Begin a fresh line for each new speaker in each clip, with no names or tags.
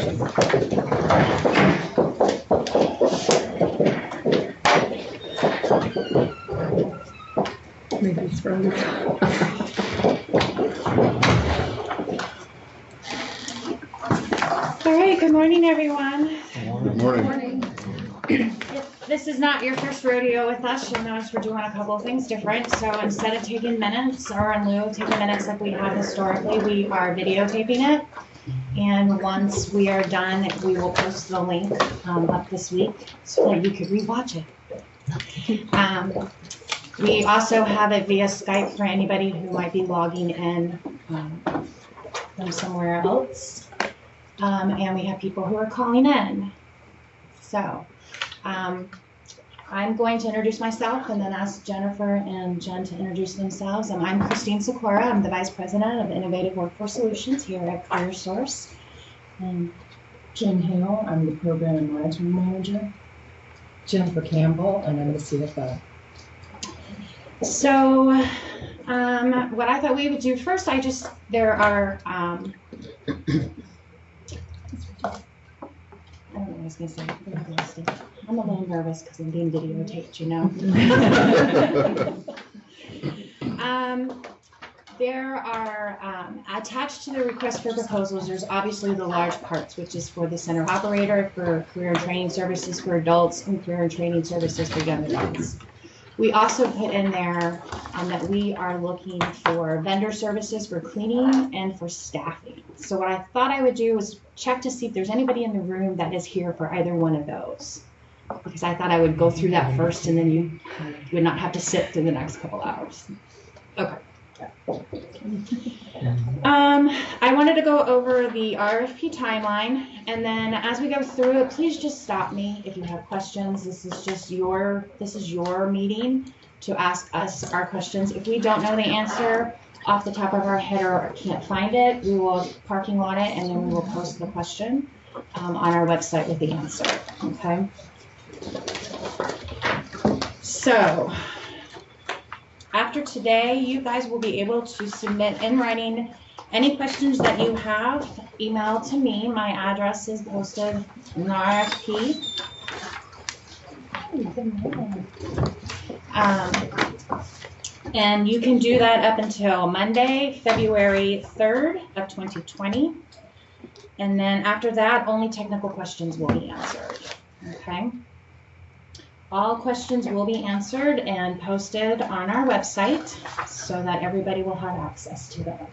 Maybe throw
All right, good morning, everyone.
Good morning.
If this is not your first rodeo with us, you'll notice we're doing a couple of things different. So instead of taking minutes, or in lieu of taking minutes like we have historically, we are videotaping it. And once we are done, we will post the link up this week so that you could rewatch it. We also have it via Skype for anybody who might be logging in from somewhere else. And we have people who are calling in. So I'm going to introduce myself and then ask Jennifer and Jen to introduce themselves. And I'm Christine Sikora. I'm the Vice President of Innovative Workforce Solutions here at CareerSource. And
Jen Hale, I'm the Program and Monitoring Manager. Jennifer Campbell, and I'm the CFO.
so what I thought we would do first, there are, I don't know what I was going to say. I'm a little nervous because I'm being videotaped, you know. There are attached to the request for proposals, there's obviously the large parts, which is for the center operator, for career and training services for adults, and career and training services for young adults. We also put in there that we are looking for vendor services for cleaning and for staffing. So what I thought I would do is check to see if there's anybody in the room that is here for either one of those. Because I thought I would go through that first and then you would not have to sit through the next couple hours. Okay. I wanted to go over the RFP timeline, and then as we go through it, please just stop me if you have questions. This is your meeting to ask us our questions. If we don't know the answer off the top of our head or can't find it, we will parking lot it and then we will post the question on our website with the answer. Okay. So after today, you guys will be able to submit in writing any questions that you have. Email to me. My address is posted in the RFP. And you can do that up until Monday, February 3rd of 2020. And then after that, only technical questions will be answered. Okay. All questions will be answered and posted on our website so that everybody will have access to them.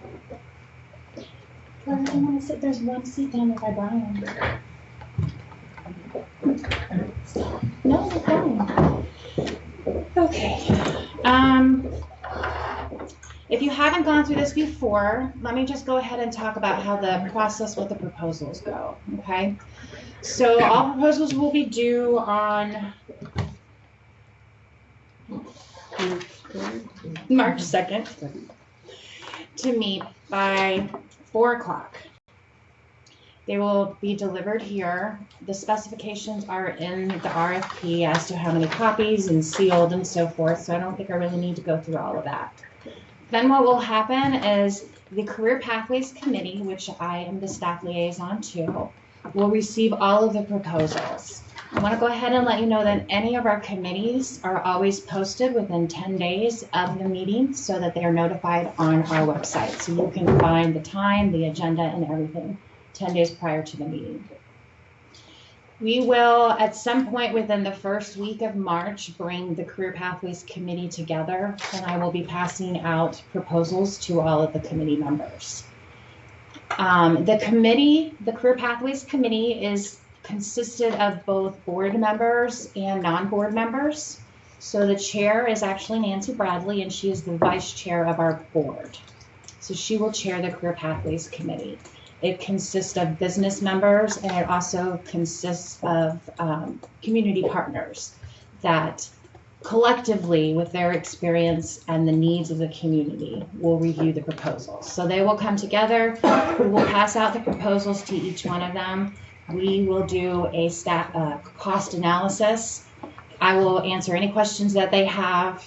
I want to sit. There's one seat down there by Brian. No, we're fine. Okay. If you haven't gone through this before, let me just go ahead and talk about how the process with the proposals go. Okay. So all proposals will be due on March 2nd to me by 4 o'clock. They will be delivered here. The specifications are in the RFP as to how many copies and sealed and so forth, so I don't think I really need to go through all of that. Then what will happen is the Career Pathways Committee, which I am the staff liaison to, will receive all of the proposals. I want to go ahead and let you know that any of our committees are always posted within 10 days of the meeting so that they are notified on our website. So you can find the time, the agenda, and everything 10 days prior to the meeting. We will, at some point within the first week of March, bring the Career Pathways Committee together, and I will be passing out proposals to all of the committee members. The Career Pathways Committee consisted of both board members and non-board members. So the chair is actually Nancy Bradley, and she is the vice chair of our board. So she will chair the Career Pathways Committee. It consists of business members, and it also consists of community partners that collectively, with their experience and the needs of the community, will review the proposals. So they will come together, we will pass out the proposals to each one of them. We will do a cost analysis. I will answer any questions that they have,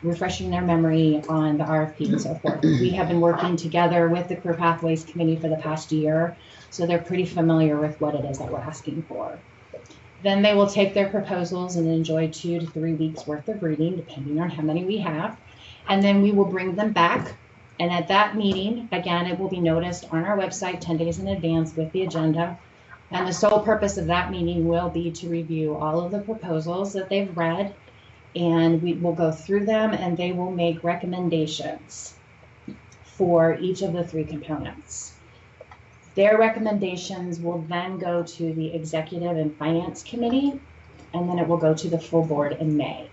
refreshing their memory on the RFP and so forth. We have been working together with the Career Pathways Committee for the past year, so they're pretty familiar with what it is that we're asking for. Then they will take their proposals and enjoy 2 to 3 weeks worth of reading, depending on how many we have. And then we will bring them back. And at that meeting, again, it will be noticed on our website 10 days in advance with the agenda. And the sole purpose of that meeting will be to review all of the proposals that they've read, and we will go through them, and they will make recommendations for each of the 3 components. Their recommendations will then go to the Executive and Finance Committee, and then it will go to the full board in May.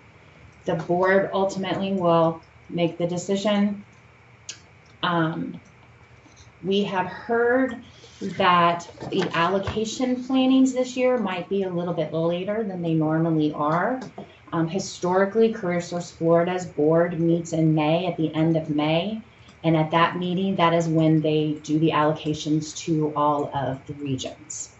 The board ultimately will make the decision. We have heard that the allocation plannings this year might be a little bit later than they normally are. Historically, CareerSource Florida's board meets in May, at the end of May, and at that meeting, that is when they do the allocations to all of the regions.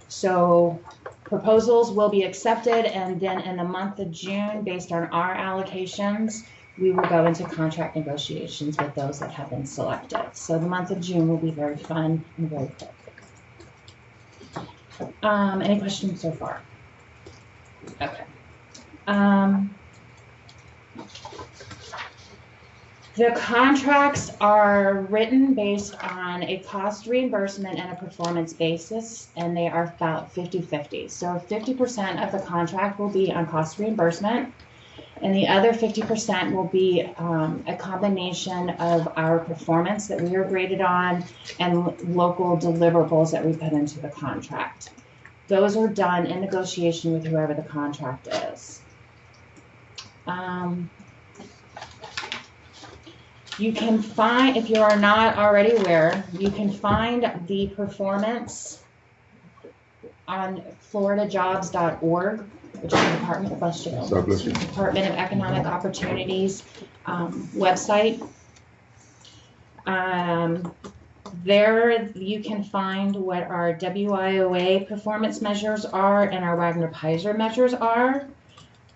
So proposals will be accepted, and then in the month of June, based on our allocations, we will go into contract negotiations with those that have been selected. So the month of June will be very fun and very quick. Any questions so far? Okay. The contracts are written based on a cost reimbursement and a performance basis, and they are about 50-50. So 50% of the contract will be on cost reimbursement, and the other 50% will be a combination of our performance that we are graded on and local deliverables that we put into the contract. Those are done in negotiation with whoever the contract is. You can find, if you are not already aware, you can find the performance on floridajobs.org, which is the Department of Economic Opportunities website. There you can find what our WIOA performance measures are and our Wagner-Peiser measures are.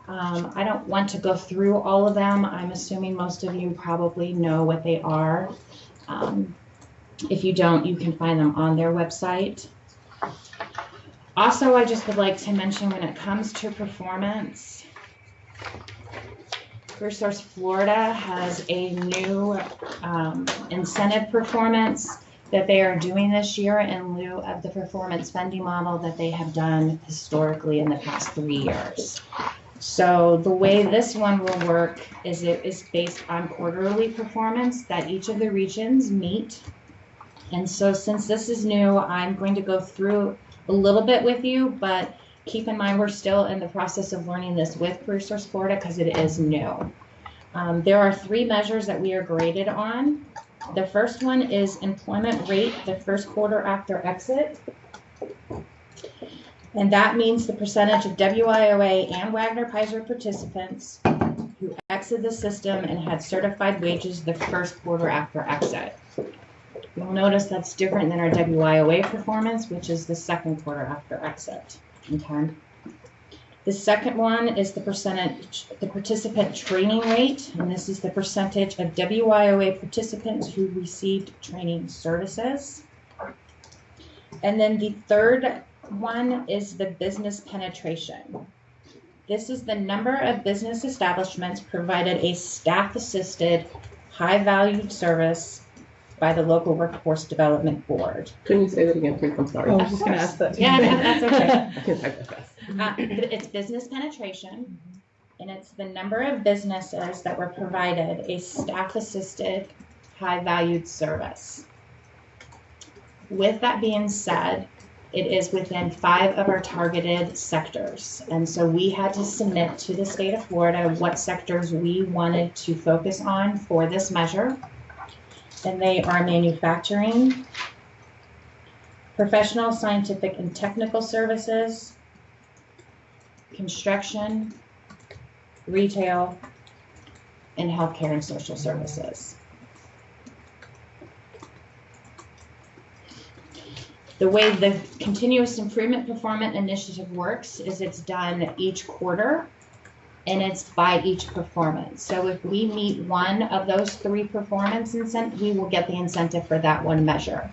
I don't want to go through all of them. I'm assuming most of you probably know what they are. If you don't, you can find them on their website. Also, I just would like to mention, when it comes to performance, CareerSource Florida has a new incentive performance that they are doing this year in lieu of the performance funding model that they have done historically in the past 3 years. So the way this one will work is it is based on quarterly performance that each of the regions meet. And so since this is new, I'm going to go through a little bit with you, but keep in mind we're still in the process of learning this with CareerSource Florida because it is new. There are 3 measures that we are graded on. The first one is employment rate the first quarter after exit. And that means the percentage of WIOA and Wagner-Peiser participants who exit the system and had certified wages the first quarter after exit. You'll notice that's different than our WIOA performance, which is the second quarter after exit. Okay. The second one is the participant training rate, and this is the percentage of WIOA participants who received training services. And then the third one is the business penetration. This is the number of business establishments provided a staff-assisted, high-valued service by the local workforce development board.
Can you say that again, please? I'm sorry.
I was just going to ask that.
Yeah, that's okay.
I can't type that fast.
It's business penetration, and it's the number of businesses that were provided a staff-assisted, high-valued service. With that being said, it is within 5 of our targeted sectors. And so we had to submit to the state of Florida what sectors we wanted to focus on for this measure. And they are manufacturing, professional, scientific, and technical services, construction, retail, and healthcare and social services. The way the continuous improvement performance initiative works is it's done each quarter. and it's by each performance. So if we meet one of those 3 performance incentives, we will get the incentive for that one measure.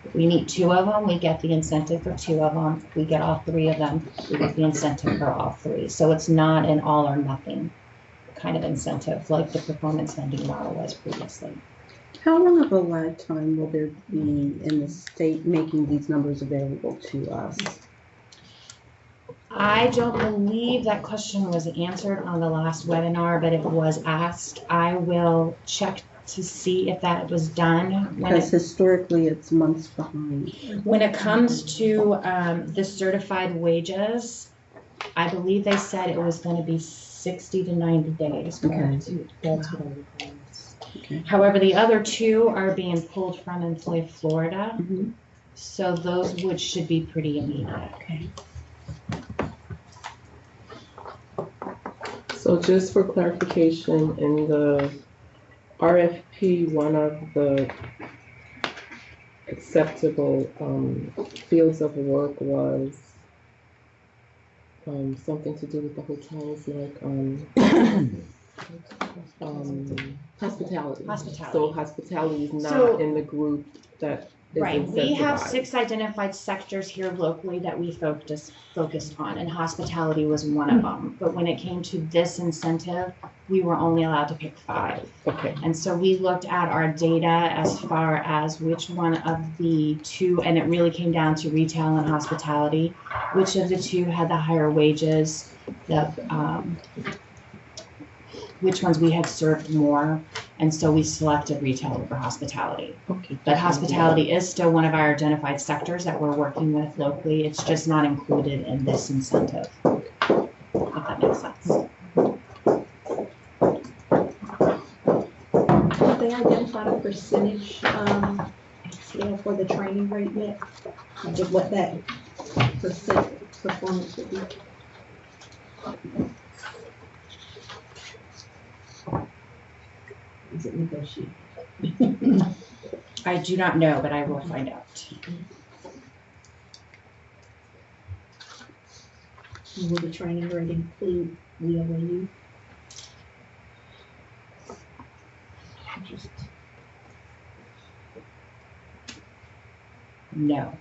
If we meet 2 of them, we get the incentive for 2 of them. If we get all 3 of them, we get the incentive for all 3. So it's not an all or nothing kind of incentive like the performance funding model was previously.
How long of a lag time will there be in the state making these numbers available to us?
I don't believe that question was answered on the last webinar, but it was asked. I will check to see if that was done.
Because historically it's months behind.
When it comes to the certified wages, I believe they said it was going to be 60 to 90 days.
Okay.
That's what I recall.
Okay.
However, the other 2 are being pulled from Employ Florida,
Mm-hmm.
so those should be pretty immediate.
Okay.
So just for clarification, in the RFP, one of the acceptable fields of work was something to do with the hotels, like hospitality.
Hospitality.
So hospitality is not
So-
in the group that is
Right, we have
incentivized.
6 identified sectors here locally that we focused on, and hospitality was one of them. But when it came to this incentive, we were only allowed to pick 5.
Okay.
And so we looked at our data as far as which one of the 2, and it really came down to retail and hospitality, which of the 2 had the higher wages, which ones we had served more, and so we selected retail over hospitality.
Okay.
But hospitality is still one of our identified sectors that we're working with locally. It's just not included in this incentive, if that makes sense.
Have they identified a percentage scale for the training rate yet? Like of what that percent performance would be? Is it negotiated?
I do not know, but I will find out.
Will the training rate include the OAU? Just
No.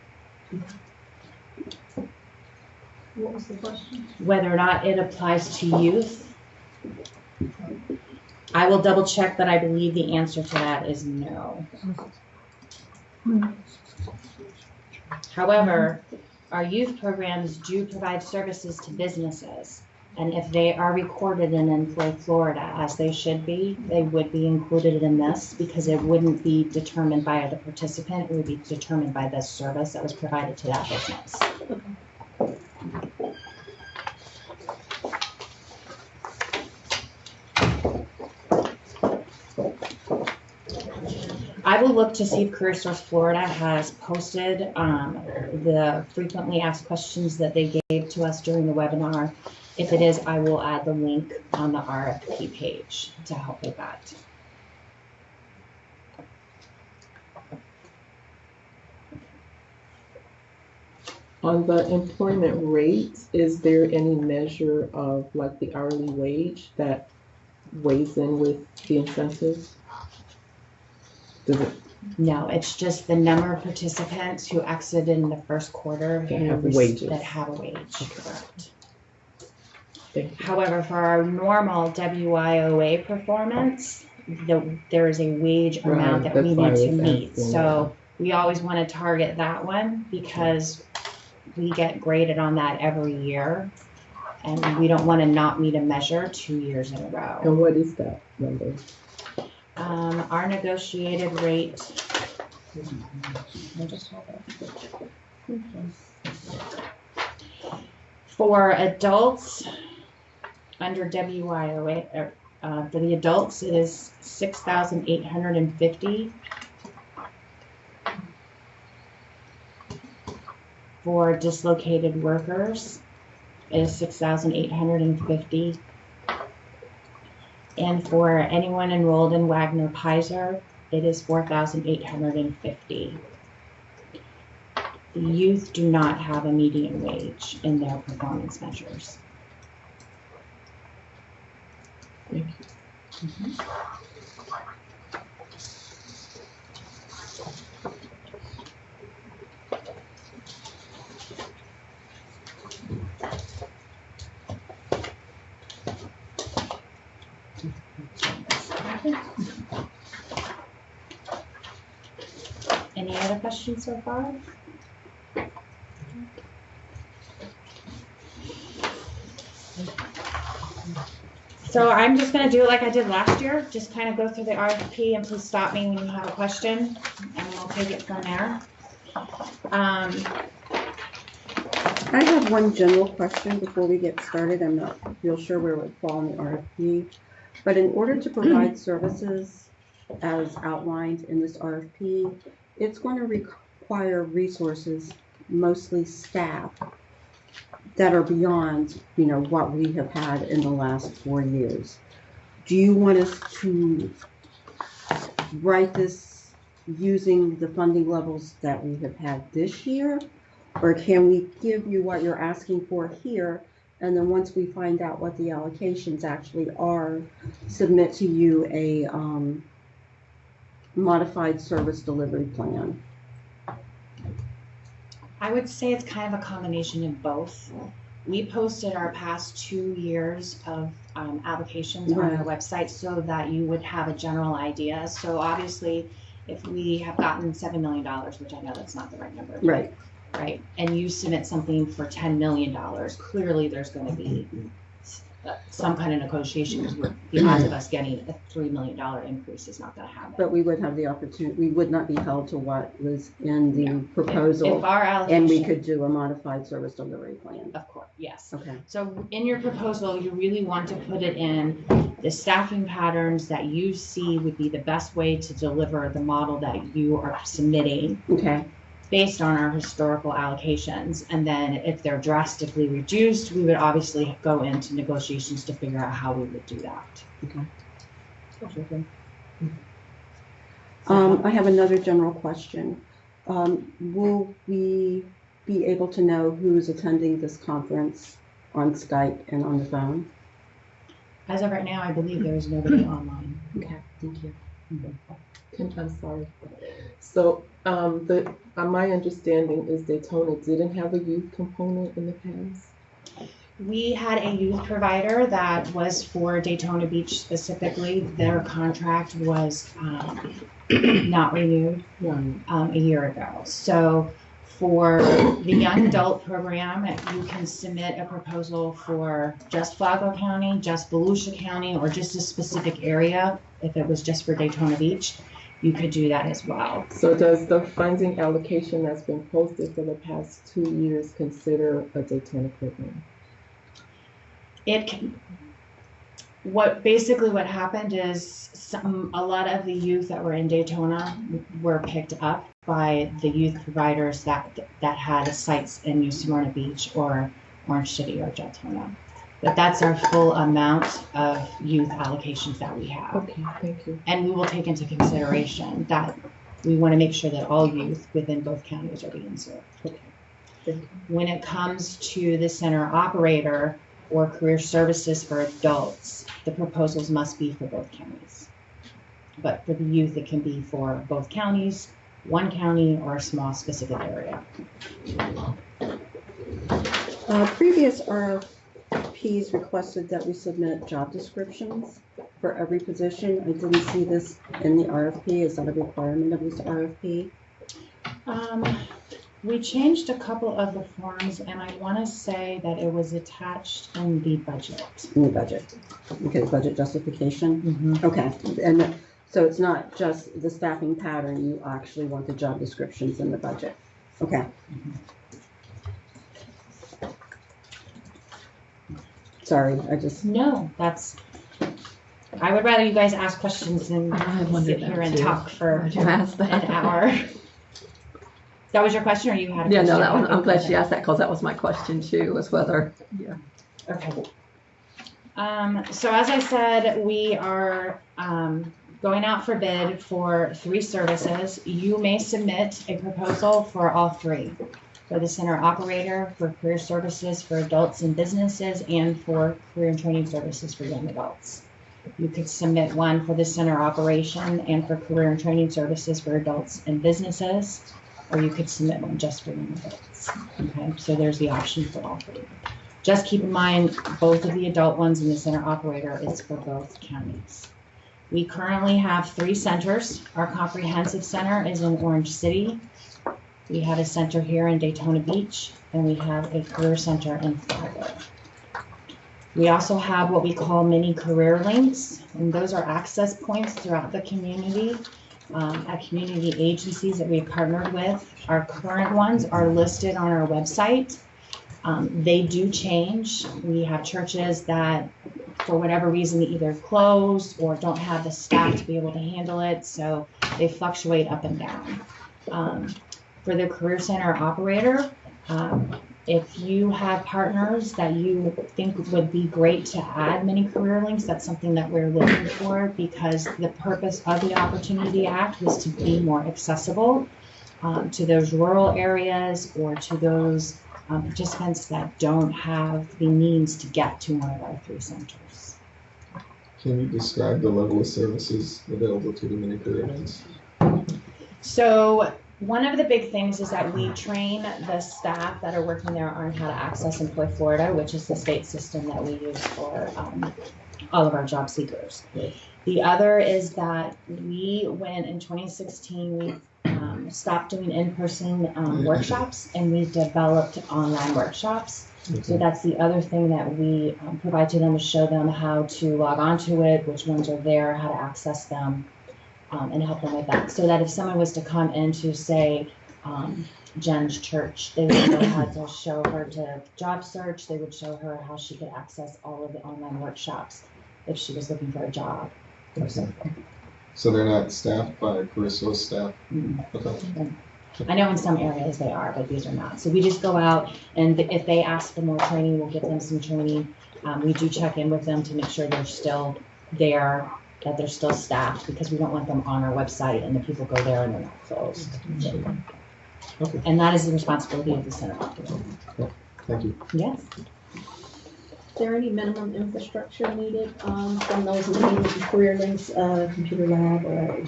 what was the question?
Whether or not it applies to youth, I will double check, but I believe the answer to that is no. However, our youth programs do provide services to businesses, and if they are recorded in Employ Florida, as they should be, they would be included in this because it wouldn't be determined by the participant, it would be determined by the service that was provided to that business. I will look to see if CareerSource Florida has posted the frequently asked questions that they gave to us during the webinar. If it is, I will add the link on the RFP page to help with that.
On the employment rate, is there any measure of like the hourly wage that weighs in with the incentives? Does it
No, it's just the number of participants who exited in the first quarter
That
who
have
rec-
wages.
that have a wage, correct.
Thank you.
However, for our normal WIOA performance, there is a wage amount
Right,
that we
that's why
need
I
to
was
meet.
asking,
So we always want to target that one because we get graded on that every year. And we don't want to not meet a measure 2 years in a row.
And what is that number?
Our negotiated rate. For adults under WIOA, for the adults, it is 6,850. For dislocated workers, it is 6,850. And for anyone enrolled in Wagner Pizer, it is 4,850. The youth do not have a median wage in their performance measures.
Thank you.
Any other questions so far? So I'm just gonna do like I did last year, just kind of go through the RFP, and please stop me when you have a question, and we'll take it from there.
I have one general question before we get started. I'm not real sure where it would fall in the RFP, but in order to provide services as outlined in this RFP, it's going to require resources, mostly staff, that are beyond, what we have had in the last 4 years. Do you want us to write this using the funding levels that we have had this year? Or can we give you what you're asking for here, and then once we find out what the allocations actually are, submit to you a modified service delivery plan?
I would say it's kind of a combination of both. We posted our past 2 years of applications on our website so that you would have a general idea. So obviously, if we have gotten $7 million, which I know that's not the right number,
Right.
Right, and you submit something for $10 million, clearly there's going to be some kind of negotiation, because the odds of us getting a $3 million increase is not going to happen.
But we would have the opportunity, we would not be held to what was in the proposal,
If our allocation,
and we could do a modified service delivery plan.
of course, yes.
Okay.
So in your proposal, you really want to put it in the staffing patterns that you see would be the best way to deliver the model that you are submitting.
Okay.
Based on our historical allocations. And then if they're drastically reduced, we would obviously go into negotiations to figure out how we would do that.
Okay. I have another general question. Will we be able to know who's attending this conference on Skype and on the phone?
As of right now, I believe there is nobody online.
Okay, thank you.
I'm sorry. So my understanding is Daytona didn't have a youth component in the past.
We had a youth provider that was for Daytona Beach specifically. Their contract was not renewed a year ago. So for the young adult program, you can submit a proposal for just Flagler County, just Volusia County, or just a specific area. If it was just for Daytona Beach, you could do that as well.
So does the funding allocation that's been posted for the past 2 years consider a Daytona program?
It can. What happened is a lot of the youth that were in Daytona were picked up by the youth providers that had sites in New Smyrna Beach or Orange City or Daytona. But that's our full amount of youth allocations that we have.
Okay, thank you.
And we will take into consideration that we want to make sure that all youth within both counties are being served.
Okay, thank you.
When it comes to the center operator or career services for adults, the proposals must be for both counties. But for the youth, it can be for both counties, one county, or a small specific area.
Previous RFPs requested that we submit job descriptions for every position. I didn't see this in the RFP. Is that a requirement of this RFP?
We changed a couple of the forms, and I want to say that it was attached in the budget.
In the budget. Okay, budget justification.
Mm-hmm.
Okay, and so it's not just the staffing pattern, you actually want the job descriptions in the budget. Okay. Sorry,
No, I would rather you guys ask questions than sit here and talk for an hour. That was your question, or you had a question?
Yeah, no, I'm glad she asked that, because that was my question too, was whether, yeah.
Okay. So as I said, we are going out for bid for 3 services. You may submit a proposal for all 3. For the center operator, for career services for adults and businesses, and for career and training services for young adults. You could submit one for the center operation and for career and training services for adults and businesses, or you could submit one just for young adults. Okay, so there's the option for all three. Just keep in mind, both of the adult ones in the center operator is for both counties. We currently have 3 centers. Our comprehensive center is in Orange City. We have a center here in Daytona Beach, and we have a career center in Flagler. We also have what we call mini career links, and those are access points throughout the community at community agencies that we've partnered with. Our current ones are listed on our website. They do change. We have churches that, for whatever reason, either close or don't have the staff to be able to handle it, so they fluctuate up and down. For the Career Center operator, if you have partners that you think would be great to add mini career links, that's something that we're looking for, because the purpose of the Opportunity Act is to be more accessible to those rural areas or to those participants that don't have the means to get to one of our 3 centers.
Can you describe the level of services available to the mini career links?
So one of the big things is that we train the staff that are working there on how to access Employ Florida, which is the state system that we use for all of our job seekers.
Right.
The other is that we went in 2016, we stopped doing in-person workshops, and we developed online workshops.
Okay.
So that's the other thing that we provide to them, to show them how to log onto it, which ones are there, how to access them, and help them with that. So that if someone was to come into, say, Jen's church, they would know how to show her to job search. They would show her how she could access all of the online workshops if she was looking for a job or something.
So they're not staffed by CareerSource staff?
Mm-hmm.
Okay.
I know in some areas they are, but these are not. So we just go out, and if they ask for more training, we'll give them some training. We do check in with them to make sure they're still there, that they're still staffed, because we don't want them on our website and the people go there and they're not closed.
Okay.
And that is the responsibility of the center.
Thank you.
Yes.
Is there any minimum infrastructure needed from those needing career links, computer lab, or a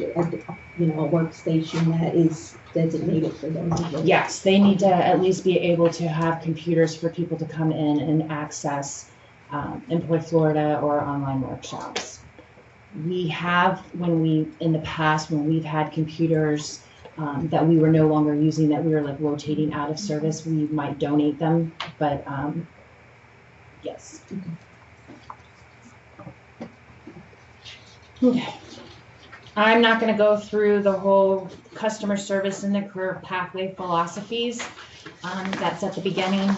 workstation that is designated for those?
Yes, they need to at least be able to have computers for people to come in and access Employ Florida or online workshops. We have, in the past, when we've had computers that we were no longer using, that we were like rotating out of service, we might donate them, but yes. Okay. I'm not going to go through the whole customer service and the career pathway philosophies. That's at the beginning.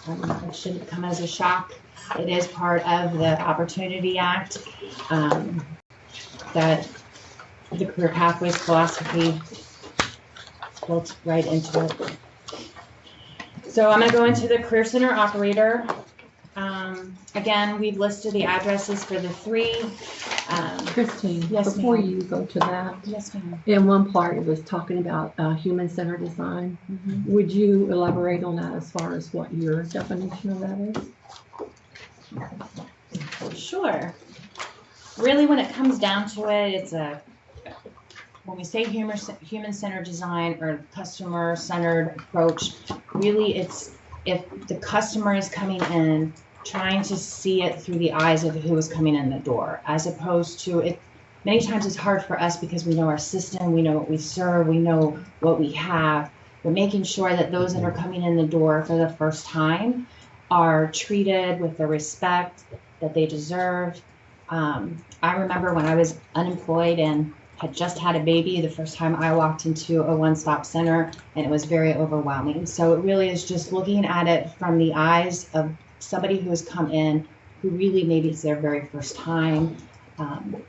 It shouldn't come as a shock. It is part of the Opportunity Act. That the career pathways philosophy built right into it. So I'm going to go into the Career Center operator. Again, we've listed the addresses for the 3.
Christine,
Yes,
before
ma'am.
you go to that,
Yes, ma'am.
in one part it was talking about human-centered design.
Mm-hmm.
Would you elaborate on that as far as what your definition of that is?
Sure. Really, when it comes down to it, it's when we say human-centered design or customer-centered approach, really it's if the customer is coming in trying to see it through the eyes of who is coming in the door, as opposed to it. Many times it's hard for us because we know our system, we know what we serve, we know what we have, but making sure that those that are coming in the door for the first time are treated with the respect that they deserve. I remember when I was unemployed and had just had a baby, the first time I walked into a one-stop center, and it was very overwhelming. So it really is just looking at it from the eyes of somebody who has come in, who really maybe it's their very first time.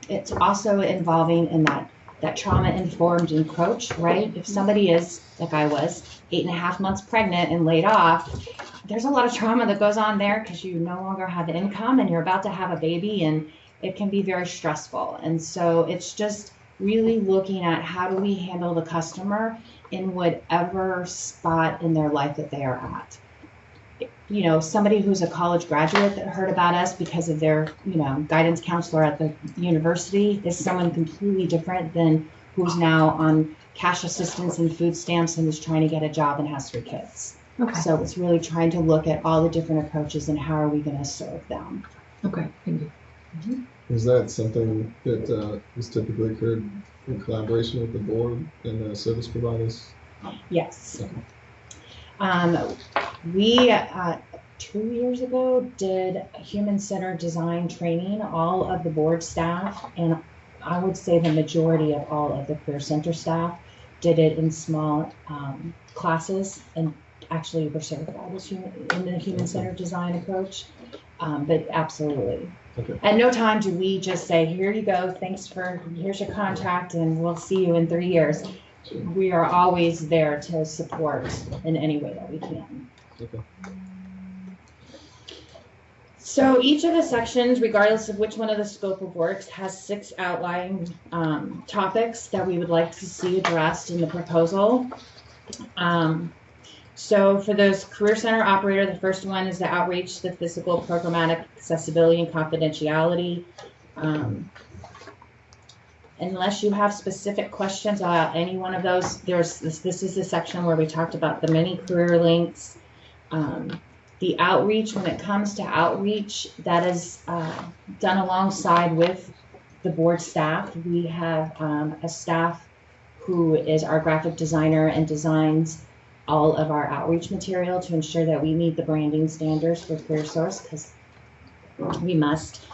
It's also involving in that trauma-informed approach, right? If somebody is, like I was, 8.5 months pregnant and laid off, there's a lot of trauma that goes on there because you no longer have the income and you're about to have a baby, and it can be very stressful. And so it's just really looking at how do we handle the customer in whatever spot in their life that they are at. somebody who's a college graduate that heard about us because of their, guidance counselor at the university is someone completely different than who's now on cash assistance and food stamps and is trying to get a job and has 3 kids.
Okay.
So it's really trying to look at all the different approaches and how are we going to serve them.
Okay, thank you.
Is that something that is typically occurred in collaboration with the board and the service providers?
Yes. We 2 years ago did human-centered design training, all of the board staff, and I would say the majority of all of the Career Center staff did it in small classes, and actually were certified as in the human-centered design approach. But absolutely.
Okay.
At no time do we just say, here you go, here's your contract, and we'll see you in 3 years. We are always there to support in any way that we can.
Okay.
So each of the sections, regardless of which one of the scope of works, has 6 outlying topics that we would like to see addressed in the proposal. So for those Career Center operator, the first one is the outreach, the physical, programmatic, accessibility, and confidentiality. Unless you have specific questions about any one of those, this is the section where we talked about the many career links. The outreach, when it comes to outreach, that is done alongside with the board staff. We have a staff who is our graphic designer and designs all of our outreach material to ensure that we meet the branding standards for CareerSource, because we must.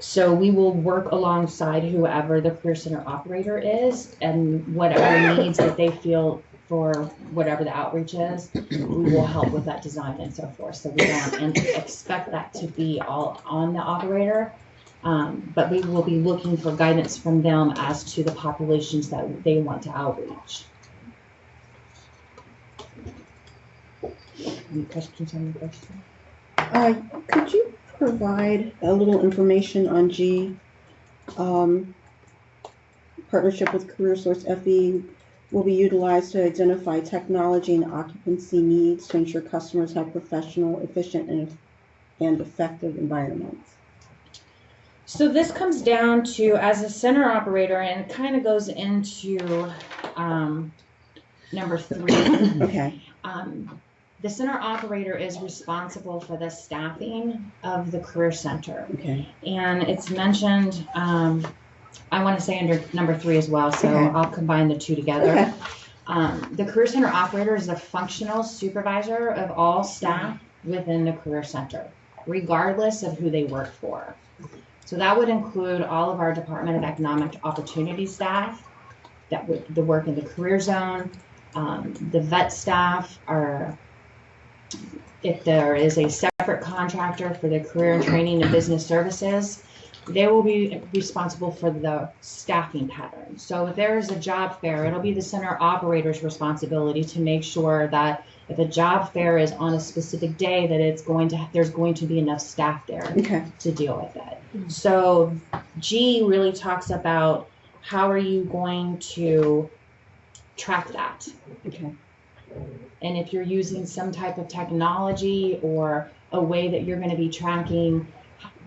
So we will work alongside whoever the Career Center operator is, and whatever needs that they feel for whatever the outreach is, we will help with that design and so forth. So we don't expect that to be all on the operator, but we will be looking for guidance from them as to the populations that they want to outreach. Any questions on the question?
Could you provide a little information on G? Partnership with CareerSource FE will be utilized to identify technology and occupancy needs to ensure customers have professional, efficient, and effective environments.
So this comes down to, as a center operator, and it kind of goes into number 3.
Okay.
The center operator is responsible for the staffing of the Career Center.
Okay.
And it's mentioned, I want to say under number 3 as well, so
Okay.
I'll combine the 2 together.
Okay.
The Career Center operator is the functional supervisor of all staff within the Career Center, regardless of who they work for. So that would include all of our Department of Economic Opportunity staff that would work in the career zone, the vet staff, if there is a separate contractor for the career and training and business services, they will be responsible for the staffing pattern. So if there is a job fair, it'll be the center operator's responsibility to make sure that if a job fair is on a specific day, that there's going to be enough staff there to deal with it. So G really talks about how are you going to track that.
Okay.
And if you're using some type of technology or a way that you're going to be tracking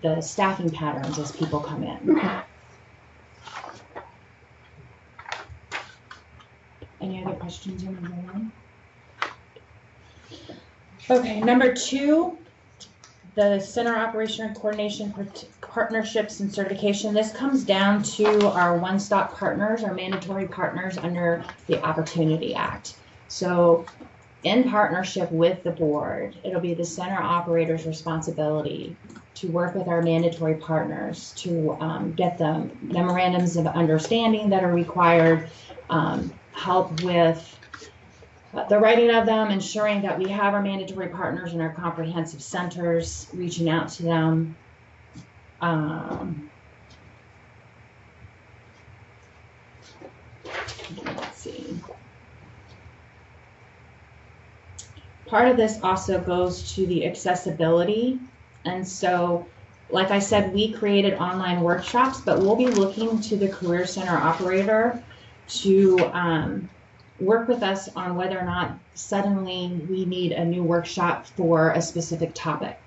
the staffing patterns as people come in.
Okay.
Any other questions on number 1? Okay, number 2, the center operation and coordination partnerships and certification. This comes down to our one-stop partners, our mandatory partners under the Opportunity Act. So in partnership with the board, it'll be the center operator's responsibility to work with our mandatory partners to get the memorandums of understanding that are required, help with the writing of them, ensuring that we have our mandatory partners in our comprehensive centers, reaching out to them. Let's see. Part of this also goes to the accessibility. And so, like I said, we created online workshops, but we'll be looking to the Career Center operator to work with us on whether or not suddenly we need a new workshop for a specific topic.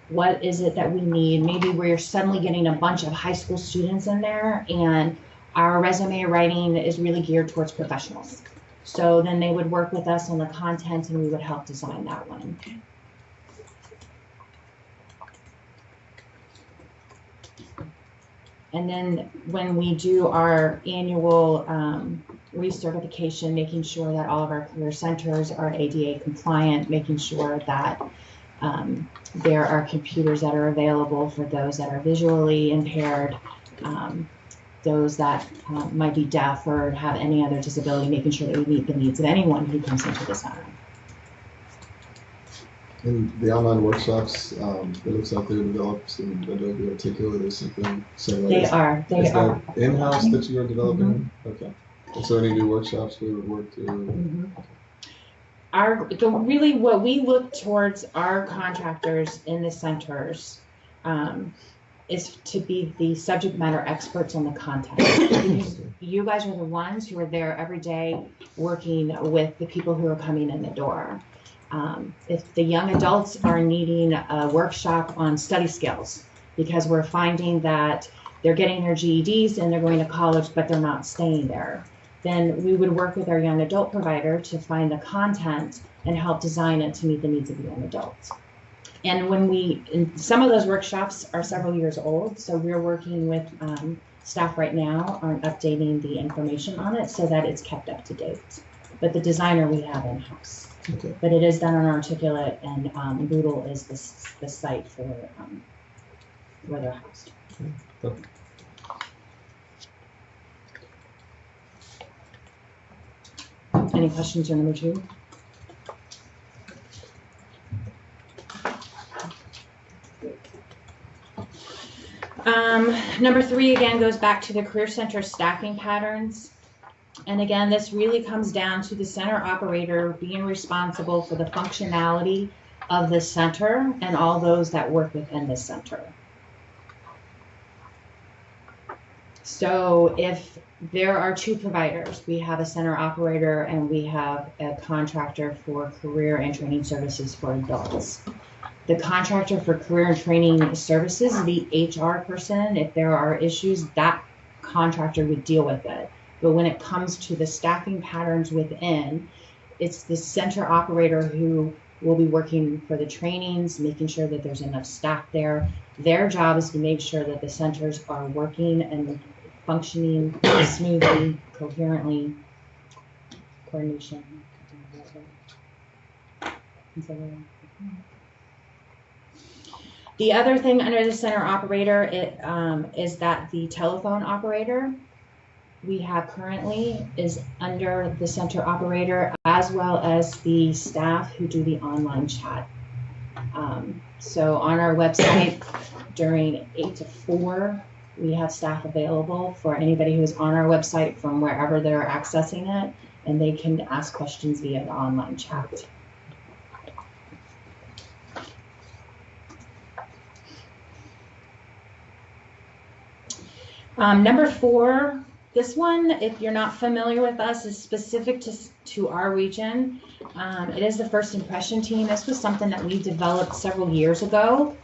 What is it that we need? Maybe we're suddenly getting a bunch of high school students in there and our resume writing is really geared towards professionals. So then they would work with us on the content and we would help design that one. And then when we do our annual recertification, making sure that all of our career centers are ADA compliant, making sure that there are computers that are available for those that are visually impaired, those that might be deaf or have any other disability, making sure that we meet the needs of anyone who comes into the center.
In the online workshops, it looks like they were developed in Adobe Articulate or something similar.
They are.
Is that in-house that you are developing? Okay. And so any new workshops we would work through?
Really what we look towards our contractors in the centers is to be the subject matter experts on the content. You guys are the ones who are there every day working with the people who are coming in the door. If the young adults are needing a workshop on study skills, because we're finding that they're getting their GEDs and they're going to college, but they're not staying there, then we would work with our young adult provider to find the content and help design it to meet the needs of the young adults. And some of those workshops are several years old, so we're working with staff right now on updating the information on it so that it's kept up to date. But the designer we have in-house.
Okay.
But it is done on Articulate, and Moodle is the site for where they're housed.
Okay.
Any questions on number 2? Number 3 again goes back to the Career Center staffing patterns. And again, this really comes down to the center operator being responsible for the functionality of the center and all those that work within the center. So if there are 2 providers, we have a center operator and we have a contractor for career and training services for adults. The contractor for career and training services, the HR person, if there are issues, that contractor would deal with it. But when it comes to the staffing patterns within, it's the center operator who will be working for the trainings, making sure that there's enough staff there. Their job is to make sure that the centers are working and functioning smoothly, coherently, coordination. The other thing under the center operator is that the telephone operator we have currently is under the center operator, as well as the staff who do the online chat. So on our website during 8 to 4, we have staff available for anybody who's on our website from wherever they're accessing it, and they can ask questions via the online chat. Number 4, this one, if you're not familiar with us, is specific to our region. It is the first impression team. This was something that we developed several years ago,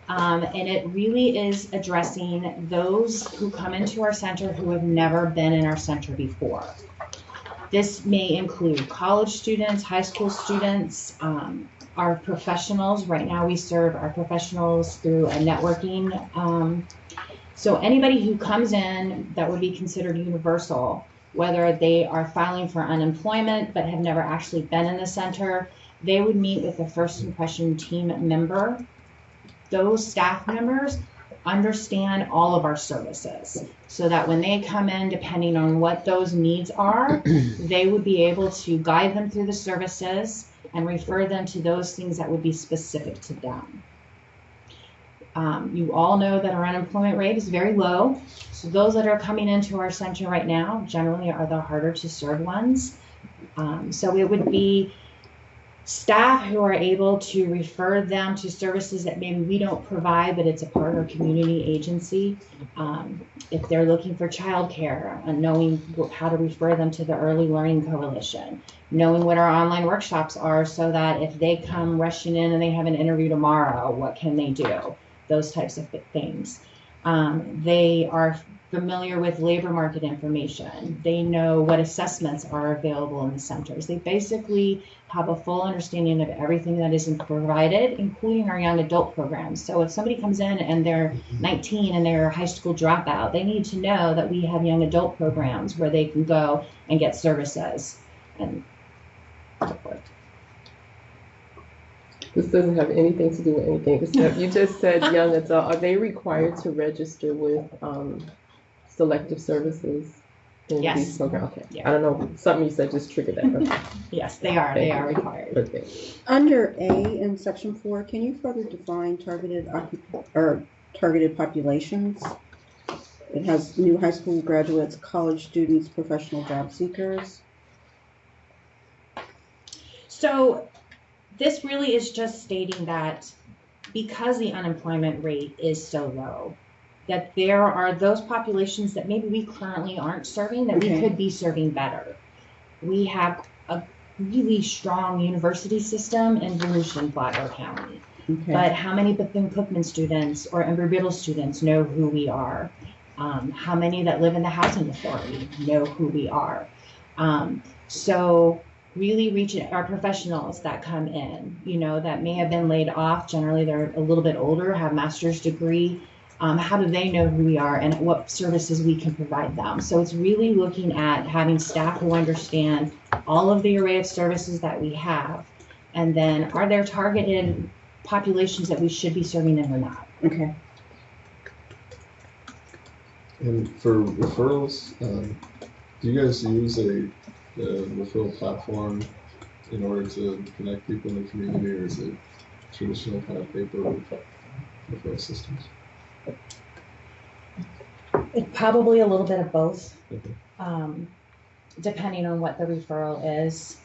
and it really is addressing those who come into our center who have never been in our center before. This may include college students, high school students, our professionals. Right now we serve our professionals through a networking. So anybody who comes in that would be considered universal, whether they are filing for unemployment but have never actually been in the center, they would meet with the first impression team member. Those staff members understand all of our services so that when they come in, depending on what those needs are, they would be able to guide them through the services and refer them to those things that would be specific to them. You all know that our unemployment rate is very low. So those that are coming into our center right now generally are the harder to serve ones. So it would be staff who are able to refer them to services that maybe we don't provide, but it's a part of our community agency. If they're looking for childcare, knowing how to refer them to the Early Learning Coalition, knowing what our online workshops are so that if they come rushing in and they have an interview tomorrow, what can they do? Those types of things. They are familiar with labor market information. They know what assessments are available in the centers. They basically have a full understanding of everything that is provided, including our young adult programs. So if somebody comes in and they're 19 and they're a high school dropout, they need to know that we have young adult programs where they can go and get services and so forth.
This doesn't have anything to do with anything except you just said young adult. Are they required to register with selective services in
Yes.
these programs? Okay.
Yeah.
I don't know. Something you said just triggered that. Okay.
Yes, they are. They are required.
Okay.
Under A in section 4, can you further define targeted populations? It has new high school graduates, college students, professional job seekers.
So this really is just stating that because the unemployment rate is so low, that there are those populations that maybe we currently aren't serving that we could be serving better. We have a really strong university system in Volusia and Flagler County.
Okay.
But how many Bethune-Cookman students or Embry-Riddle students know who we are? How many that live in the housing authority know who we are? So really reaching our professionals that come in, that may have been laid off. Generally, they're a little bit older, have master's degree. How do they know who we are and what services we can provide them? So it's really looking at having staff who understand all of the array of services that we have, and then are there targeted populations that we should be serving them or not?
Okay.
And for referrals, do you guys use a referral platform in order to connect people in the community, or is it traditional kind of paper referral systems?
It's probably a little bit of both,
Okay.
depending on what the referral is.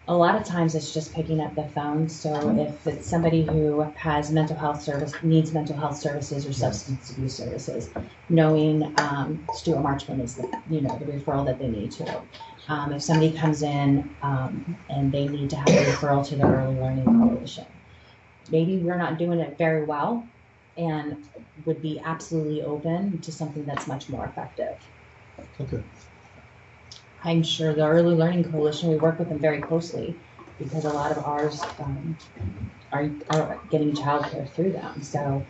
A lot of times it's just picking up the phone. So if it's somebody who has needs mental health services or substance abuse services, knowing Stuart Marchman is the referral that they need to. If somebody comes in and they need to have a referral to the Early Learning Coalition, maybe we're not doing it very well and would be absolutely open to something that's much more effective.
Okay.
I'm sure the Early Learning Coalition, we work with them very closely because a lot of ours are getting childcare through them. So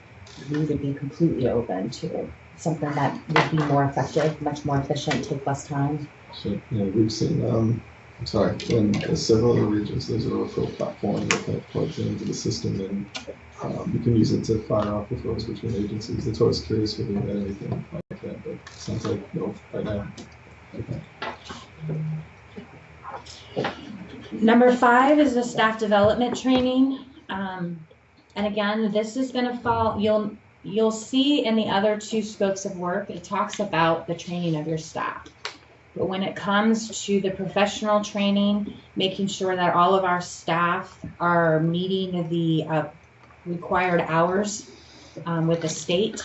we would be completely open to something that would be more effective, much more efficient, take less time.
So, we've seen, in several other regions, there's a referral platform that kind of plugs into the system, and you can use it to fire off referrals between agencies. That's why I was curious whether you had anything like that, but it sounds like no right now. Okay.
Number 5 is the staff development training. And again, this is going to fall, you'll see in the other 2 scopes of work, it talks about the training of your staff. But when it comes to the professional training, making sure that all of our staff are meeting the required hours with the state,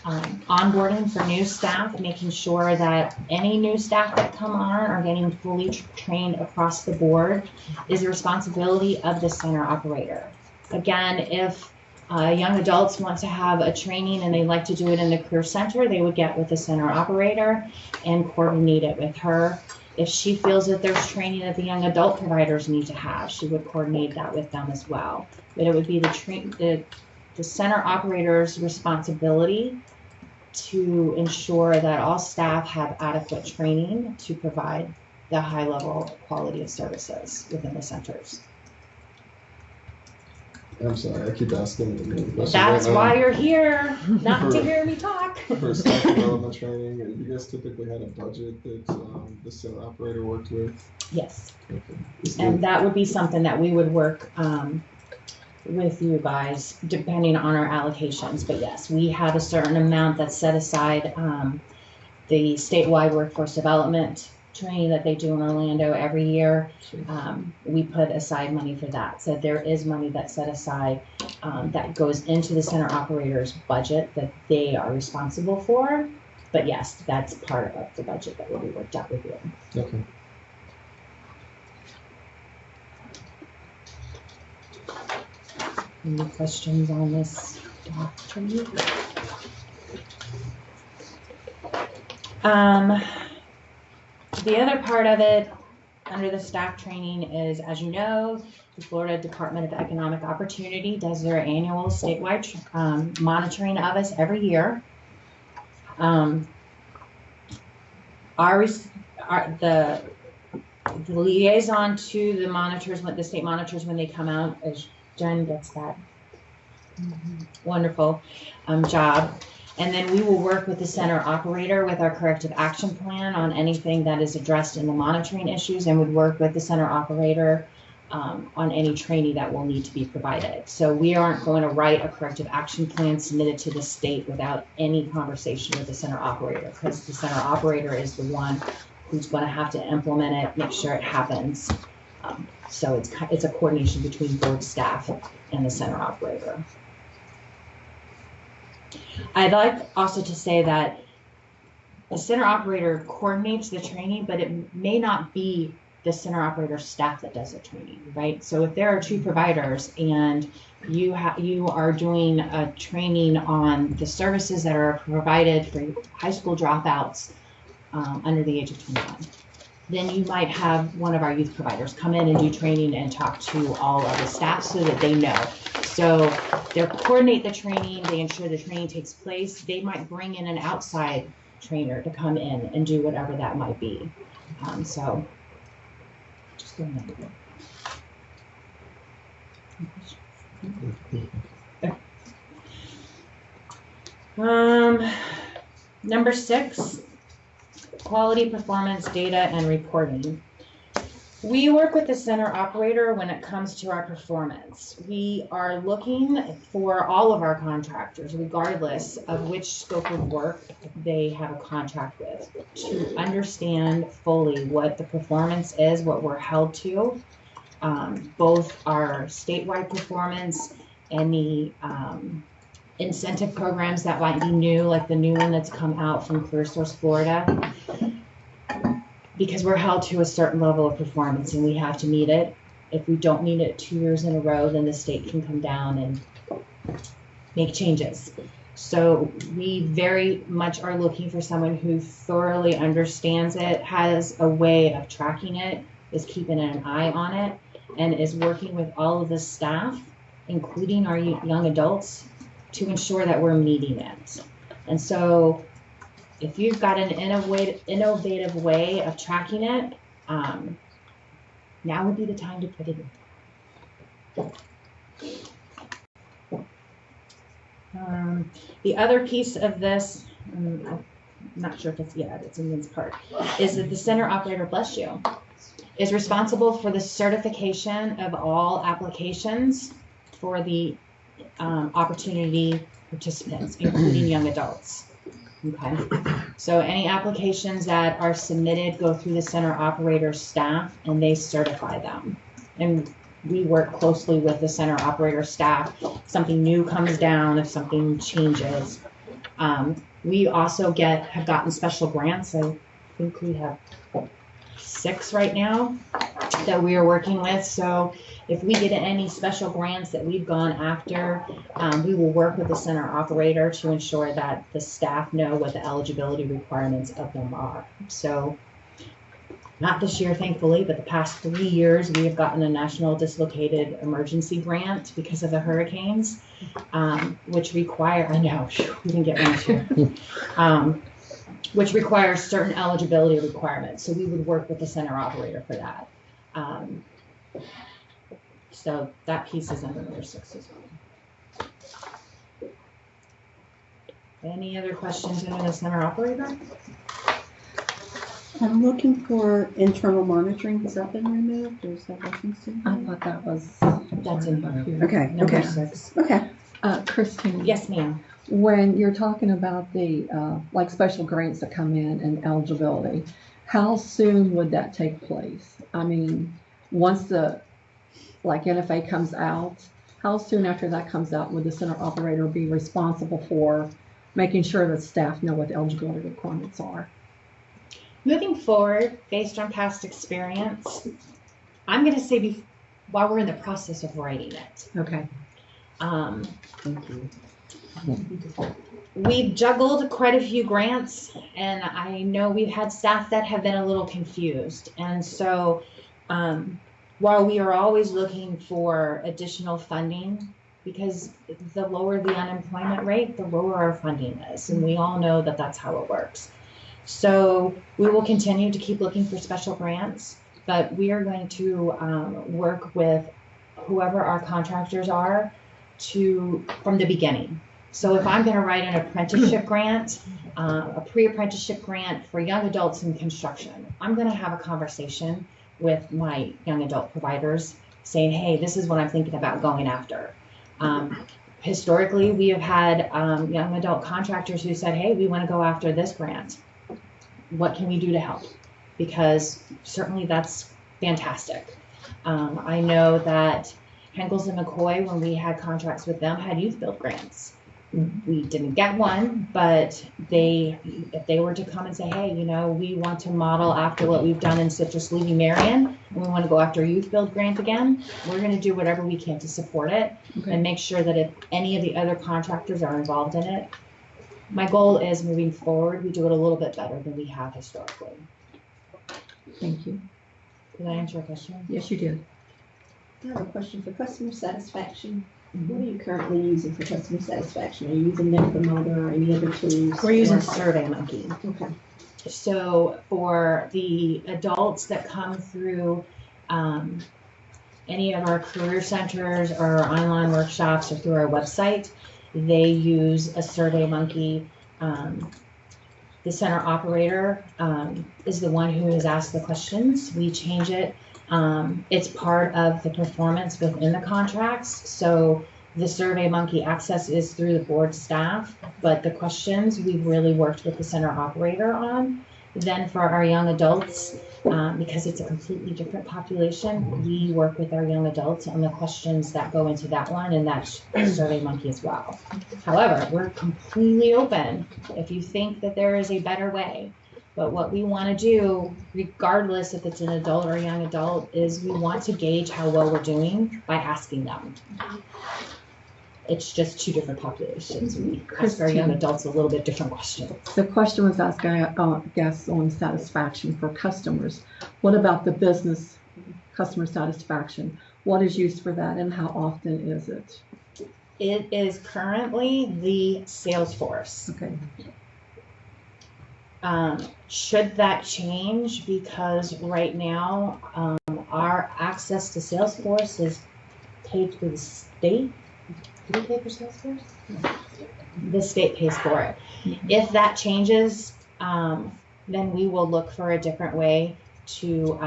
onboarding for new staff, making sure that any new staff that come on are getting fully trained across the board is the responsibility of the center operator. Again, if young adults want to have a training and they like to do it in the career center, they would get with the center operator and coordinate it with her. If she feels that there's training that the young adult providers need to have, she would coordinate that with them as well. But it would be the center operator's responsibility to ensure that all staff have adequate training to provide the high level quality of services within the centers.
I'm sorry, I keep asking the question.
That's why you're here, not to
For-
hear me talk.
For staff development training, you guys typically had a budget that the center operator worked with?
Yes,
Okay. Is
and
there-
that would be something that we would work with you guys depending on our allocations. But yes, we have a certain amount that's set aside. The statewide workforce development training that they do in Orlando every year. We put aside money for that. So there is money that's set aside that goes into the center operator's budget that they are responsible for. But yes, that's part of the budget that will be worked out with you.
Okay.
Any questions on this training? The other part of it under the staff training is, as you know, the Florida Department of Economic Opportunity does their annual statewide monitoring of us every year. The liaison to the monitors, the state monitors, when they come out, as Jen gets that wonderful job. And then we will work with the center operator with our corrective action plan on anything that is addressed in the monitoring issues, and would work with the center operator on any training that will need to be provided. So we aren't going to write a corrective action plan submitted to the state without any conversation with the center operator, because the center operator is the one who's going to have to implement it, make sure it happens. So it's a coordination between board staff and the center operator. I'd like also to say that the center operator coordinates the training, but it may not be the center operator staff that does the training, right? So if there are two providers and you are doing a training on the services that are provided for high school dropouts under the age of 21, then you might have one of our youth providers come in and do training and talk to all of the staff so that they know. So they coordinate the training, they ensure the training takes place. They might bring in an outside trainer to come in and do whatever that might be. So just go ahead. Number 6, quality performance data and reporting. We work with the center operator when it comes to our performance. We are looking for all of our contractors, regardless of which scope of work they have a contract with, to understand fully what the performance is, what we're held to, both our statewide performance and the incentive programs that might be new, like the new one that's come out from CareerSource Florida, because we're held to a certain level of performance and we have to meet it. If we don't meet it 2 years in a row, then the state can come down and make changes. So we very much are looking for someone who thoroughly understands it, has a way of tracking it, is keeping an eye on it, and is working with all of the staff, including our young adults, to ensure that we're meeting it. And so if you've got an innovative way of tracking it, now would be the time to put it in. The other piece of this, I'm not sure if it's in this part, is that the center operator, bless you, is responsible for the certification of all applications for the opportunity participants, including young adults. Okay, so any applications that are submitted go through the center operator staff and they certify them. And we work closely with the center operator staff. If something new comes down, if something changes. We also have gotten special grants. I think we have 6 right now that we are working with. So if we get any special grants that we've gone after, we will work with the center operator to ensure that the staff know what the eligibility requirements of them are. So not this year, thankfully, but the past 3 years, we have gotten a National Dislocated Emergency Grant because of the hurricanes, which require, I know, we didn't get one this year, which requires certain eligibility requirements. So we would work with the center operator for that. So that piece is under number 6 as well. Any other questions under the center operator?
I'm looking for internal monitoring. Has that been removed, or is that referenced in
I
here?
thought that was.
That's in here.
Okay,
Number
okay,
6.
okay.
Christine.
Yes, ma'am.
When you're talking about the like special grants that come in and eligibility, How soon would that take place? I mean, once the, like NFA comes out, how soon after that comes out would the center operator be responsible for making sure that staff know what the eligibility requirements are?
Moving forward, based on past experience, I'm going to say while we're in the process of writing it.
Okay.
Thank you.
We've juggled quite a few grants, and I know we've had staff that have been a little confused. And so while we are always looking for additional funding, because the lower the unemployment rate, the lower our funding is. And we all know that that's how it works. So we will continue to keep looking for special grants, but we are going to work with whoever our contractors are from the beginning. So if I'm going to write an apprenticeship grant, a pre-apprenticeship grant for young adults in construction, I'm going to have a conversation with my young adult providers saying, hey, this is what I'm thinking about going after. Historically, we have had young adult contractors who said, hey, we want to go after this grant. What can we do to help? Because certainly that's fantastic. I know that Henkels and McCoy, when we had contracts with them, had youth build grants. We didn't get one, but if they were to come and say, hey, we want to model after what we've done in Citrus Levy Marion, and we want to go after a youth build grant again, we're going to do whatever we can to support it and make sure that if any of the other contractors are involved in it, my goal is moving forward, we do it a little bit better than we have historically.
Thank you.
Did I answer your question?
Yes, you did.
I have a question for customer satisfaction. What are you currently using for customer satisfaction? Are you using Net Promoter or any other tools?
We're using SurveyMonkey.
Okay.
So for the adults that come through any of our career centers or online workshops or through our website, they use a SurveyMonkey. The center operator is the one who has asked the questions. We change it. It's part of the performance within the contracts. So the SurveyMonkey access is through the board staff, but the questions we've really worked with the center operator on. Then for our young adults, because it's a completely different population, we work with our young adults on the questions that go into that one, and that's SurveyMonkey as well. However, we're completely open if you think that there is a better way. But what we want to do, regardless if it's an adult or a young adult, is we want to gauge how well we're doing by asking them. It's just two different populations. We ask our young adults a little bit different questions.
The question was asked, I guess, on satisfaction for customers. What about the business customer satisfaction? What is used for that, and how often is it?
It is currently the Salesforce.
Okay.
Should that change? Because right now our access to Salesforce is paid through the state. Do we pay for Salesforce? The state pays for it. If that changes, then we will look for a different way to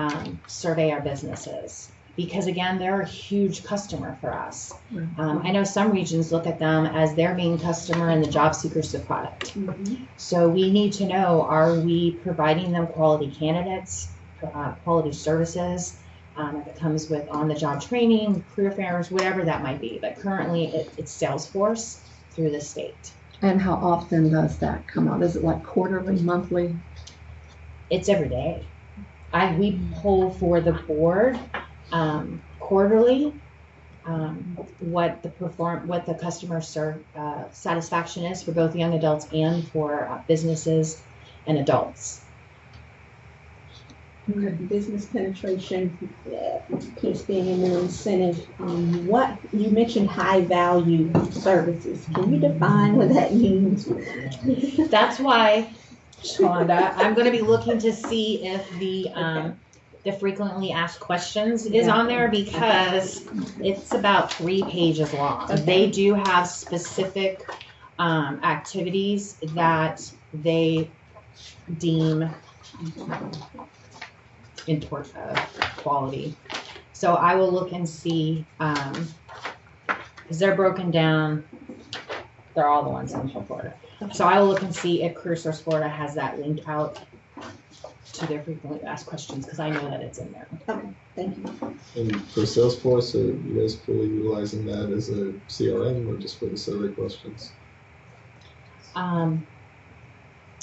survey our businesses. Because again, they're a huge customer for us. I know some regions look at them as their main customer and the job seekers the product. So we need to know, are we providing them quality candidates, quality services? If it comes with on-the-job training, career fairs, whatever that might be. But currently it's Salesforce through the state.
And how often does that come out? Is it like quarterly, monthly?
It's every day. We poll for the board quarterly what the customer satisfaction is for both young adults and for businesses and adults.
Business penetration piece being in the incentive. What you mentioned, high value services. Can you define what that means?
That's why, Shonda, I'm going to be looking to see if the frequently asked questions is on there, because it's about 3 pages long. They do have specific activities that they deem important quality. So I will look and see, because they're broken down. They're all the ones in Florida. So I will look and see if CareerSource Florida has that link out to their frequently asked questions, because I know that it's in there.
Okay, thank you.
And for Salesforce, are you guys fully utilizing that as a CRM or just for the survey questions?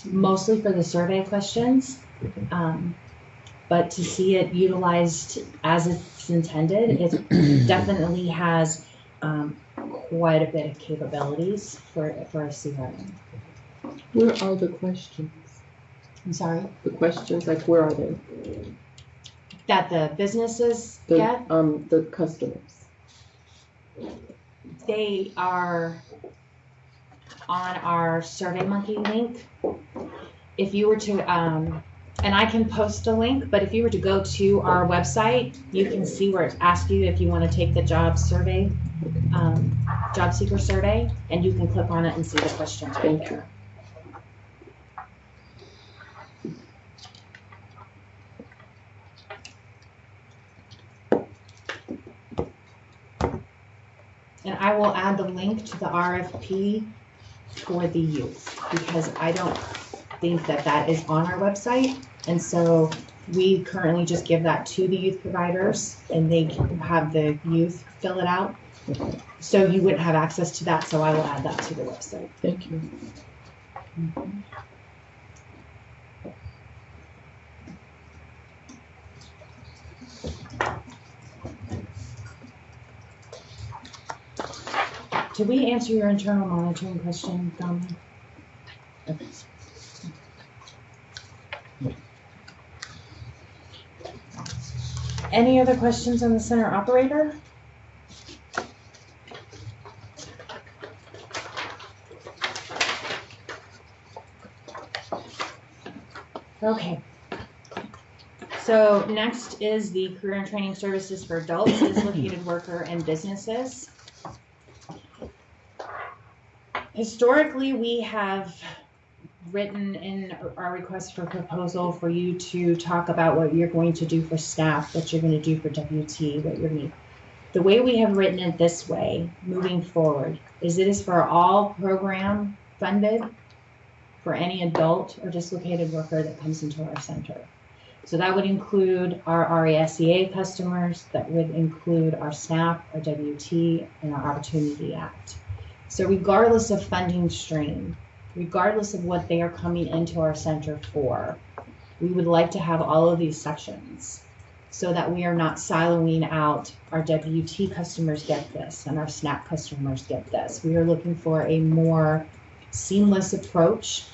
Mostly for the survey questions, but to see it utilized as it's intended, it definitely has quite a bit of capabilities for a CRM.
Where are the questions?
I'm sorry?
The questions, like where are they?
That the businesses
The,
get?
the customers.
They are on our SurveyMonkey link. If you were to, and I can post a link, but if you were to go to our website, you can see where it asks you if you want to take the job survey, job seeker survey, and you can click on it and see the questions right there. And I will add the link to the RFP for the youth, because I don't think that that is on our website. And so we currently just give that to the youth providers, and they have the youth fill it out. So you wouldn't have access to that, so I will add that to the website.
Thank you.
Mm-hmm. Did we answer your internal monitoring question, Dom? Okay. Any other questions on the center operator? Okay. So next is the career and training services for adults, dislocated worker, and businesses. Historically, we have written in our request for proposal for you to talk about what you're going to do for staff, what you're going to do for WT, what you're going to. The way we have written it this way, moving forward, is it is for all program funded for any adult or dislocated worker that comes into our center. So that would include our RESEA customers, that would include our SNAP, our WT, and our Opportunity Act. So regardless of funding stream, regardless of what they are coming into our center for, we would like to have all of these sections so that we are not siloing out our WT customers get this and our SNAP customers get this. We are looking for a more seamless approach,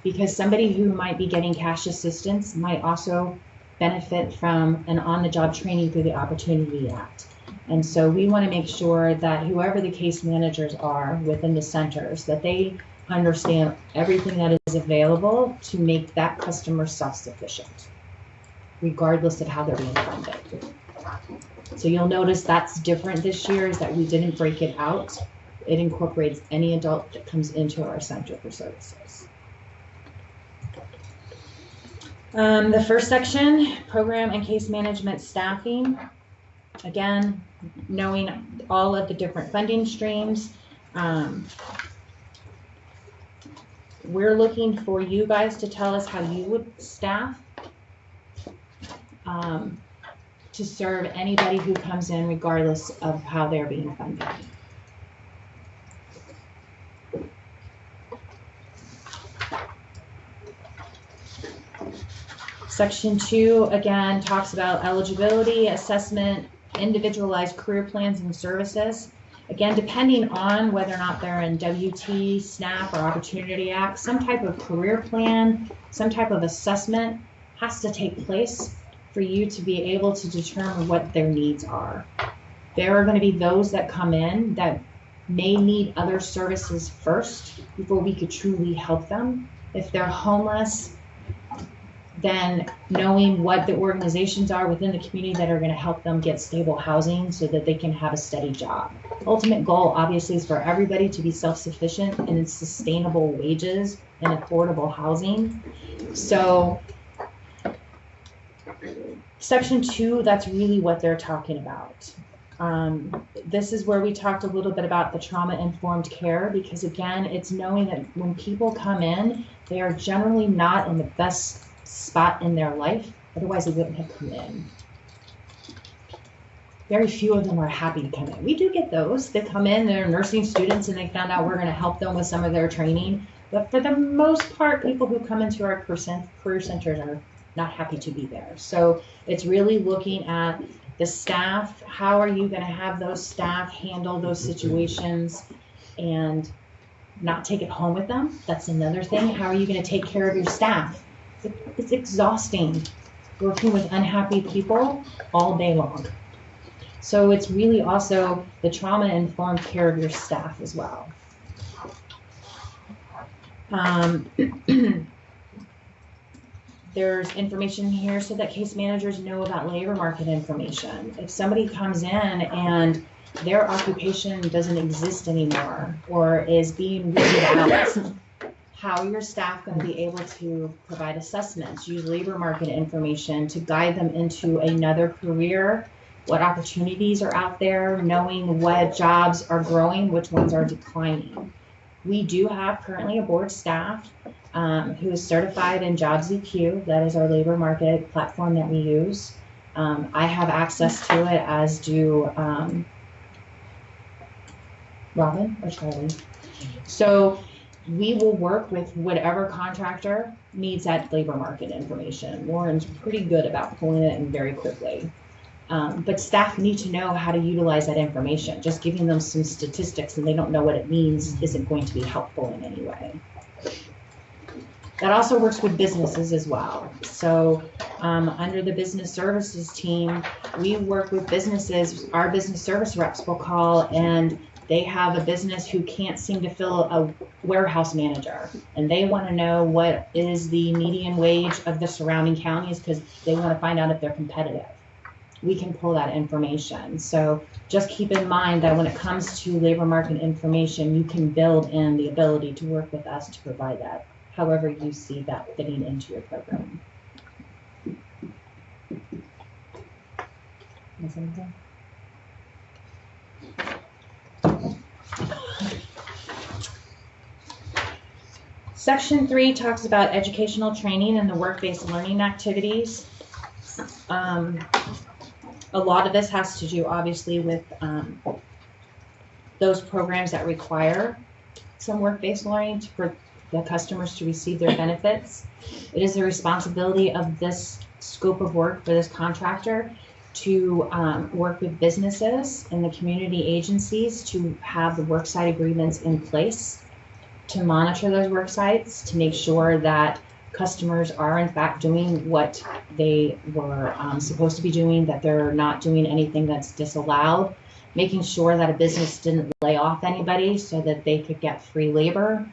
because somebody who might be getting cash assistance might also benefit from an on-the-job training through the Opportunity Act. And so we want to make sure that whoever the case managers are within the centers, that they understand everything that is available to make that customer self-sufficient, regardless of how they're being funded. So you'll notice that's different this year, is that we didn't break it out. It incorporates any adult that comes into our center for services. The first section, program and case management staffing. Again, knowing all of the different funding streams. We're looking for you guys to tell us how you would staff to serve anybody who comes in, regardless of how they're being funded. Section 2, again, talks about eligibility, assessment, individualized career plans and services. Again, depending on whether or not they're in WT, SNAP, or Opportunity Act, some type of career plan, some type of assessment has to take place for you to be able to determine what their needs are. There are going to be those that come in that may need other services first before we could truly help them. If they're homeless, then knowing what the organizations are within the community that are going to help them get stable housing so that they can have a steady job. Ultimate goal, obviously, is for everybody to be self-sufficient and in sustainable wages and affordable housing. So section 2, that's really what they're talking about. This is where we talked a little bit about the trauma-informed care, because again, it's knowing that when people come in, they are generally not in the best spot in their life. Otherwise, they wouldn't have come in. Very few of them are happy to come in. We do get those that come in, they're nursing students and they found out we're going to help them with some of their training. But for the most part, people who come into our career centers are not happy to be there. So it's really looking at the staff. How are you going to have those staff handle those situations and not take it home with them? That's another thing. How are you going to take care of your staff? It's exhausting working with unhappy people all day long. So it's really also the trauma-informed care of your staff as well. There's information here so that case managers know about labor market information. If somebody comes in and their occupation doesn't exist anymore or is being weeded out, how are your staff going to be able to provide assessments, use labor market information to guide them into another career, what opportunities are out there, knowing what jobs are growing, which ones are declining. We do have currently a board staff who is certified in Jobs EQ. That is our labor market platform that we use. I have access to it, as do Robin or Charlie. So we will work with whatever contractor needs that labor market information. Warren's pretty good about pulling it in very quickly. But staff need to know how to utilize that information. Just giving them some statistics and they don't know what it means isn't going to be helpful in any way. That also works with businesses as well. So under the business services team, we work with businesses. Our business service reps will call and they have a business who can't seem to fill a warehouse manager. And they want to know what is the median wage of the surrounding counties because they want to find out if they're competitive. We can pull that information. So just keep in mind that when it comes to labor market information, you can build in the ability to work with us to provide that, however you see that fitting into your program. Section 3 talks about educational training and the work-based learning activities. A lot of this has to do, obviously, with those programs that require some work-based learning for the customers to receive their benefits. It is the responsibility of this scope of work for this contractor to work with businesses and the community agencies to have the worksite agreements in place, to monitor those work sites, to make sure that customers are in fact doing what they were supposed to be doing, that they're not doing anything that's disallowed, making sure that a business didn't lay off anybody so that they could get free labor,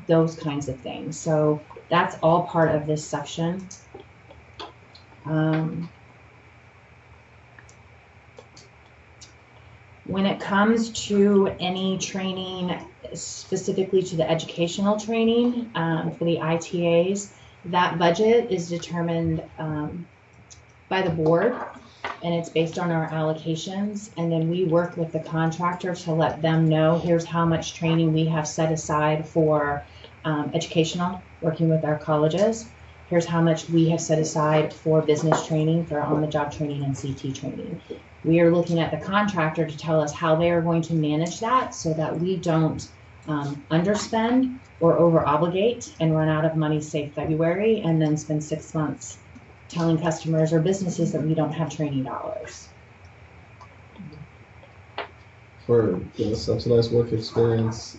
those kinds of things. So that's all part of this section. When it comes to any training, specifically to the educational training for the ITAs, that budget is determined by the board, and it's based on our allocations. And then we work with the contractor to let them know, here's how much training we have set aside for educational, working with our colleges. Here's how much we have set aside for business training, for on-the-job training and CT training. We are looking at the contractor to tell us how they are going to manage that so that we don't underspend or over-obligate and run out of money, say February, and then spend 6 months telling customers or businesses that we don't have training dollars.
For the subsidized work experience,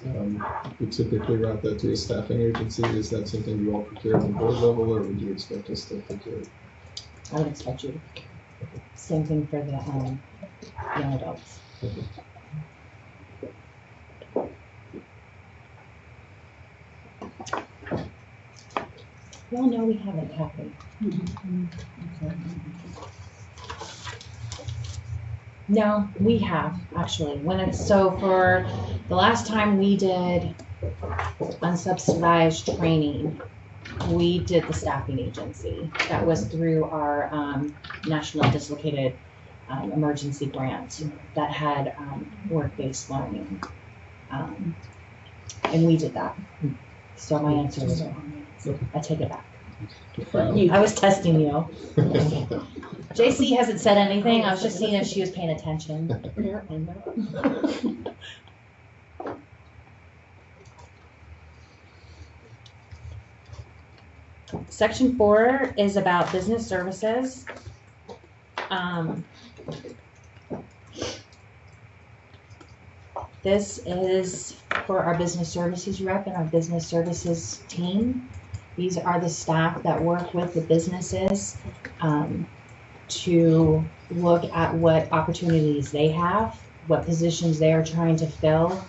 we typically route that to a staffing agency. Is that something you all procure at the board level, or would you expect us to procure it?
I would expect you to procure. Same thing for the young adults.
Okay.
We all know we haven't, have we? No, we have actually. So for the last time we did unsubsidized training, we did the staffing agency. That was through our National Dislocated Emergency Grant that had work-based learning, and we did that. So my answer is wrong. I take it back. I was testing you. JC hasn't said anything. I was just seeing if she was paying attention. Apparently not. Section 4 is about business services. This is for our business services rep and our business services team. These are the staff that work with the businesses to look at what opportunities they have, what positions they are trying to fill,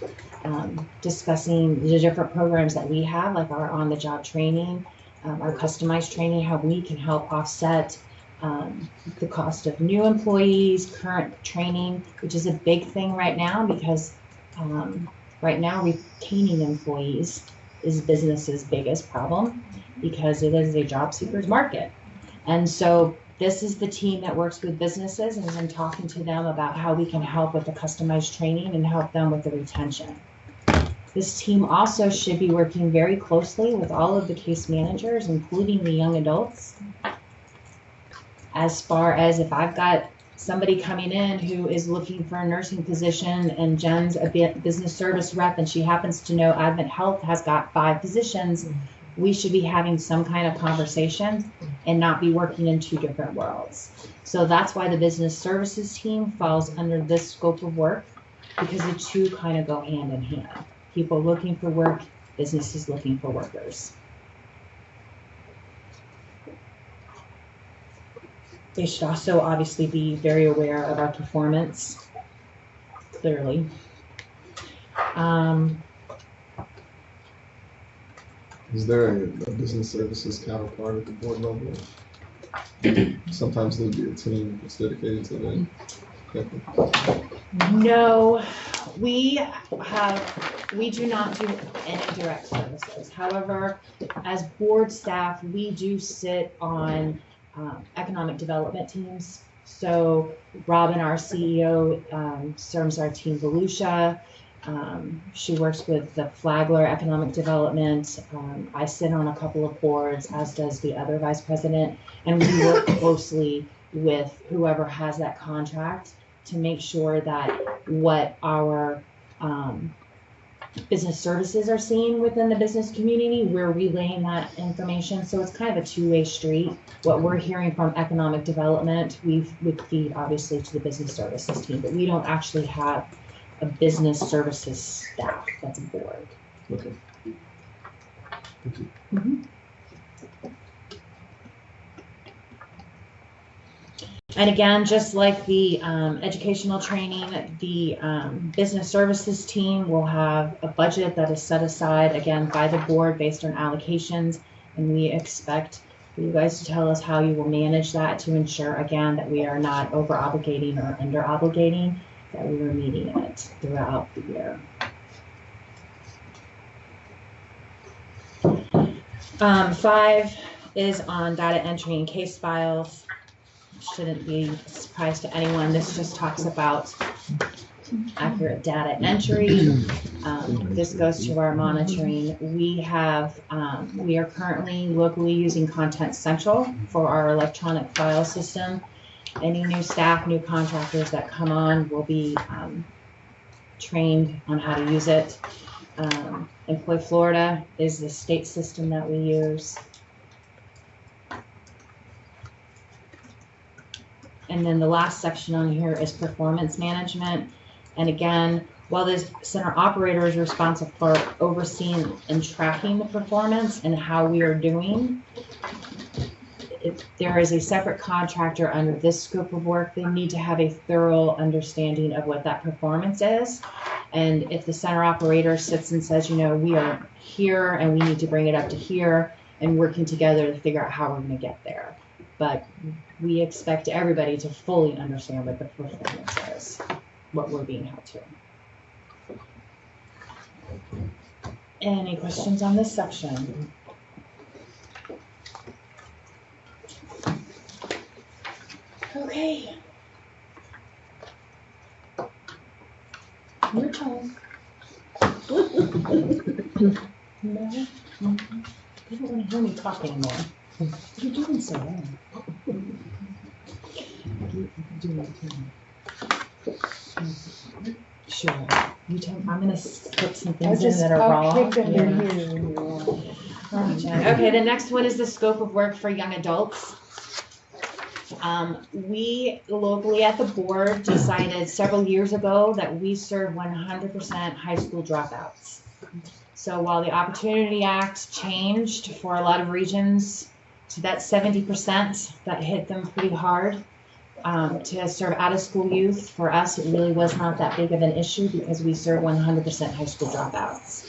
discussing the different programs that we have, like our on-the-job training, our customized training, how we can help offset the cost of new employees, current training, which is a big thing right now because right now retaining employees is business's biggest problem because it is a job seeker's market. And so this is the team that works with businesses and I'm talking to them about how we can help with the customized training and help them with the retention. This team also should be working very closely with all of the case managers, including the young adults. As far as if I've got somebody coming in who is looking for a nursing position and Jen's a business service rep and she happens to know Advent Health has got 5 positions, we should be having some kind of conversation and not be working in 2 different worlds. So that's why the business services team falls under this scope of work because the 2 kind of go hand in hand. People looking for work, businesses looking for workers. They should also obviously be very aware of our performance, clearly.
Is there a business services counterpart at the board level? Sometimes there'll be a team that's dedicated to that.
No, we do not do any direct services. However, as board staff, we do sit on economic development teams. So Robin, our CEO, serves our team Volusia. She works with the Flagler economic development. I sit on a couple of boards, as does the other vice president, and we work closely with whoever has that contract to make sure that what our business services are seeing within the business community, we're relaying that information. So it's kind of a 2-way street. What we're hearing from economic development, we would feed obviously to the business services team, but we don't actually have a business services staff that's a board.
Okay. Thank you.
Mm-hmm. And again, just like the educational training, the business services team will have a budget that is set aside, again, by the board based on allocations. And we expect for you guys to tell us how you will manage that to ensure, again, that we are not over-obligating or under-obligating, that we are meeting it throughout the year. 5 is on data entry and case files. Shouldn't be a surprise to anyone. This just talks about accurate data entry. This goes to our monitoring. We are currently locally using Content Central for our electronic file system. Any new staff, new contractors that come on will be trained on how to use it. Employ Florida is the state system that we use. And then the last section on here is performance management. And again, while this center operator is responsible for overseeing and tracking the performance and how we are doing, there is a separate contractor under this scope of work. They need to have a thorough understanding of what that performance is. And if the center operator sits and says, you know, we are here and we need to bring it up to here, and working together to figure out how we're going to get there. But we expect everybody to fully understand what the performance is, what we're being held to. Any questions on this section? Okay. Your turn. No? They don't want to hear me talk anymore.
You're doing so well. You're doing okay. Sure. You tell, I'm gonna put some things in that are wrong. Yeah.
Okay, the next one is the scope of work for young adults. We locally at the board decided several years ago that we serve 100% high school dropouts. So while the Opportunity Act changed for a lot of regions to that 70% that hit them pretty hard, to serve out-of-school youth, for us, it really was not that big of an issue because we serve 100% high school dropouts.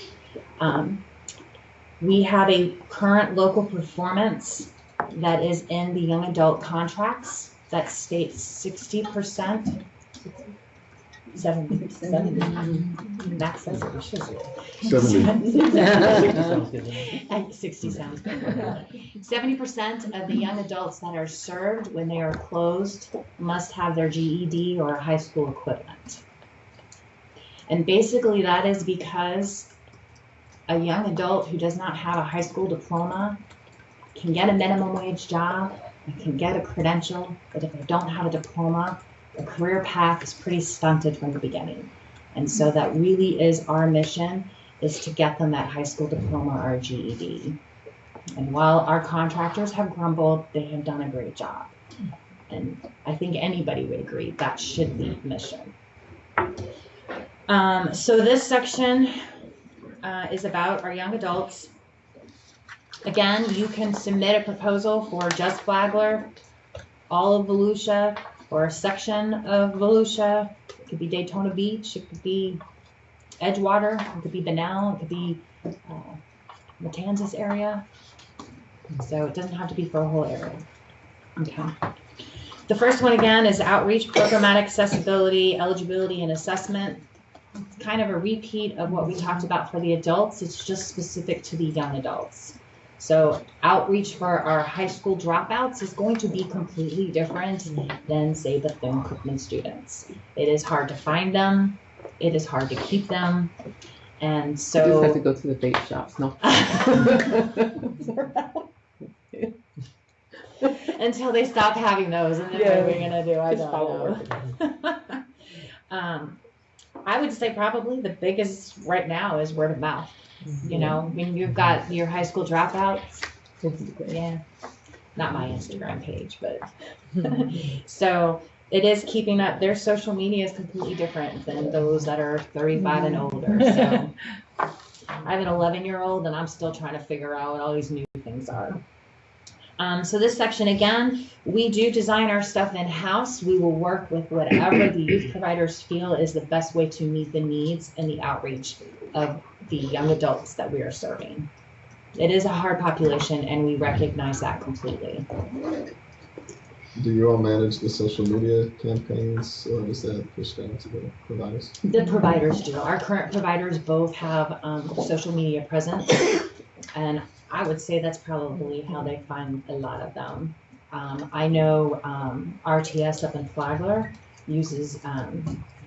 We have a current local performance that is in the young adult contracts that states 60%, 70, Max says it, we should say it. 60 sounds good. 70% of the young adults that are served when they are closed must have their GED or a high school equivalent. And basically that is because a young adult who does not have a high school diploma can get a minimum wage job, and can get a credential, but if they don't have a diploma, the career path is pretty stunted from the beginning. And so that really is our mission, is to get them that high school diploma or GED. And while our contractors have grumbled, they have done a great job. And I think anybody would agree that should be the mission. So this section is about our young adults. Again, you can submit a proposal for just Flagler, all of Volusia, or a section of Volusia. It could be Daytona Beach, it could be Edgewater, it could be Bunnell, it could be Matanzas area. So it doesn't have to be for a whole area. Okay. The first one again is outreach, programmatic accessibility, eligibility, and assessment. It's kind of a repeat of what we talked about for the adults. It's just specific to the young adults. So outreach for our high school dropouts is going to be completely different than, say, the film Cookman students. It is hard to find them. It is hard to keep them. And so...
You just have to go to the bait shops, no?
Until they stop having those, and then what are we going to do? I don't know. I would say probably the biggest right now is word of mouth. You know, when you've got your high school dropouts, yeah, not my Instagram page, but so it is keeping up. Their social media is completely different than those that are 35 and older. So I have an 11-year-old and I'm still trying to figure out what all these new things are. So this section, again, we do design our stuff in-house. We will work with whatever the youth providers feel is the best way to meet the needs and the outreach of the young adults that we are serving. It is a hard population, and we recognize that completely.
Do you all manage the social media campaigns, or is that pushed down to the providers?
The providers do. Our current providers both have social media presence, and I would say that's probably how they find a lot of them. I know RTS up in Flagler uses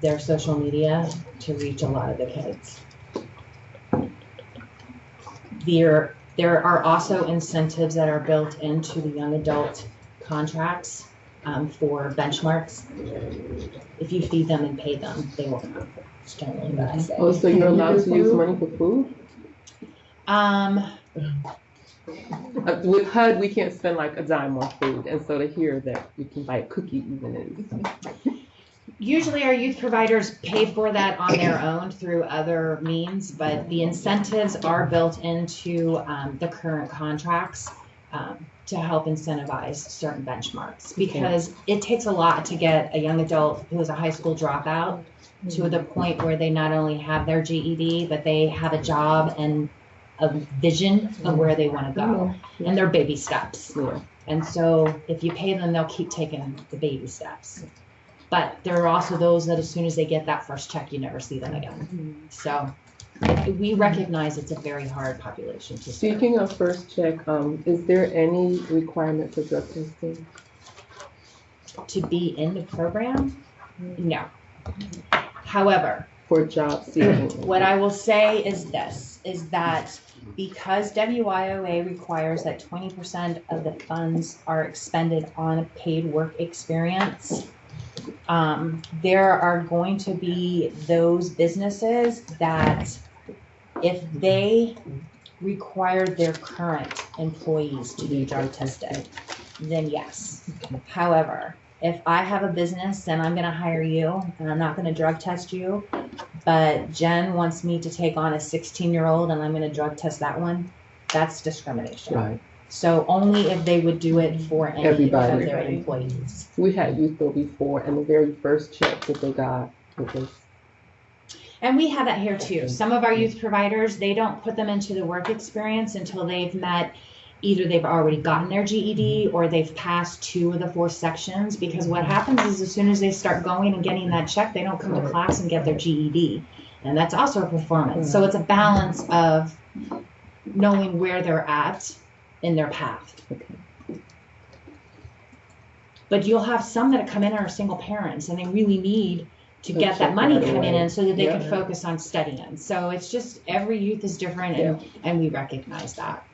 their social media to reach a lot of the kids. There are also incentives that are built into the young adult contracts for benchmarks. If you feed them and pay them, they will come. It's generally what I say.
Oh, so you're allowed to use money for food? With HUD, we can't spend like a dime on food, and so to hear that you can buy a cookie even is.
Usually our youth providers pay for that on their own through other means, but the incentives are built into the current contracts to help incentivize certain benchmarks, because it takes a lot to get a young adult who is a high school dropout to the point where they not only have their GED, but they have a job and a vision of where they want to go, and they're baby steps. And so if you pay them, they'll keep taking the baby steps. But there are also those that as soon as they get that first check, you never see them again. So we recognize it's a very hard population to serve.
Speaking of first check, is there any requirement for drug testing?
To be in the program? No. However,
for job seeking.
What I will say is this, is that because WIOA requires that 20% of the funds are expended on paid work experience, there are going to be those businesses that if they require their current employees to be drug tested, then yes. However, if I have a business and I'm going to hire you and I'm not going to drug test you, but Jen wants me to take on a 16-year-old and I'm going to drug test that one, that's discrimination.
Right.
So only if they would do it for any
Everybody.
of their employees.
We had youth bill before, and the very first check that they got was.
And we have that here too. Some of our youth providers, they don't put them into the work experience until they've met, either they've already gotten their GED or they've passed 2 of the 4 sections, because what happens is as soon as they start going and getting that check, they don't come to class and get their GED. And that's also a performance. So it's a balance of knowing where they're at in their path. But you'll have some that come in and are single parents and they really need to get that money coming in so that they can focus on studying. So it's just, every youth is different, and we recognize that.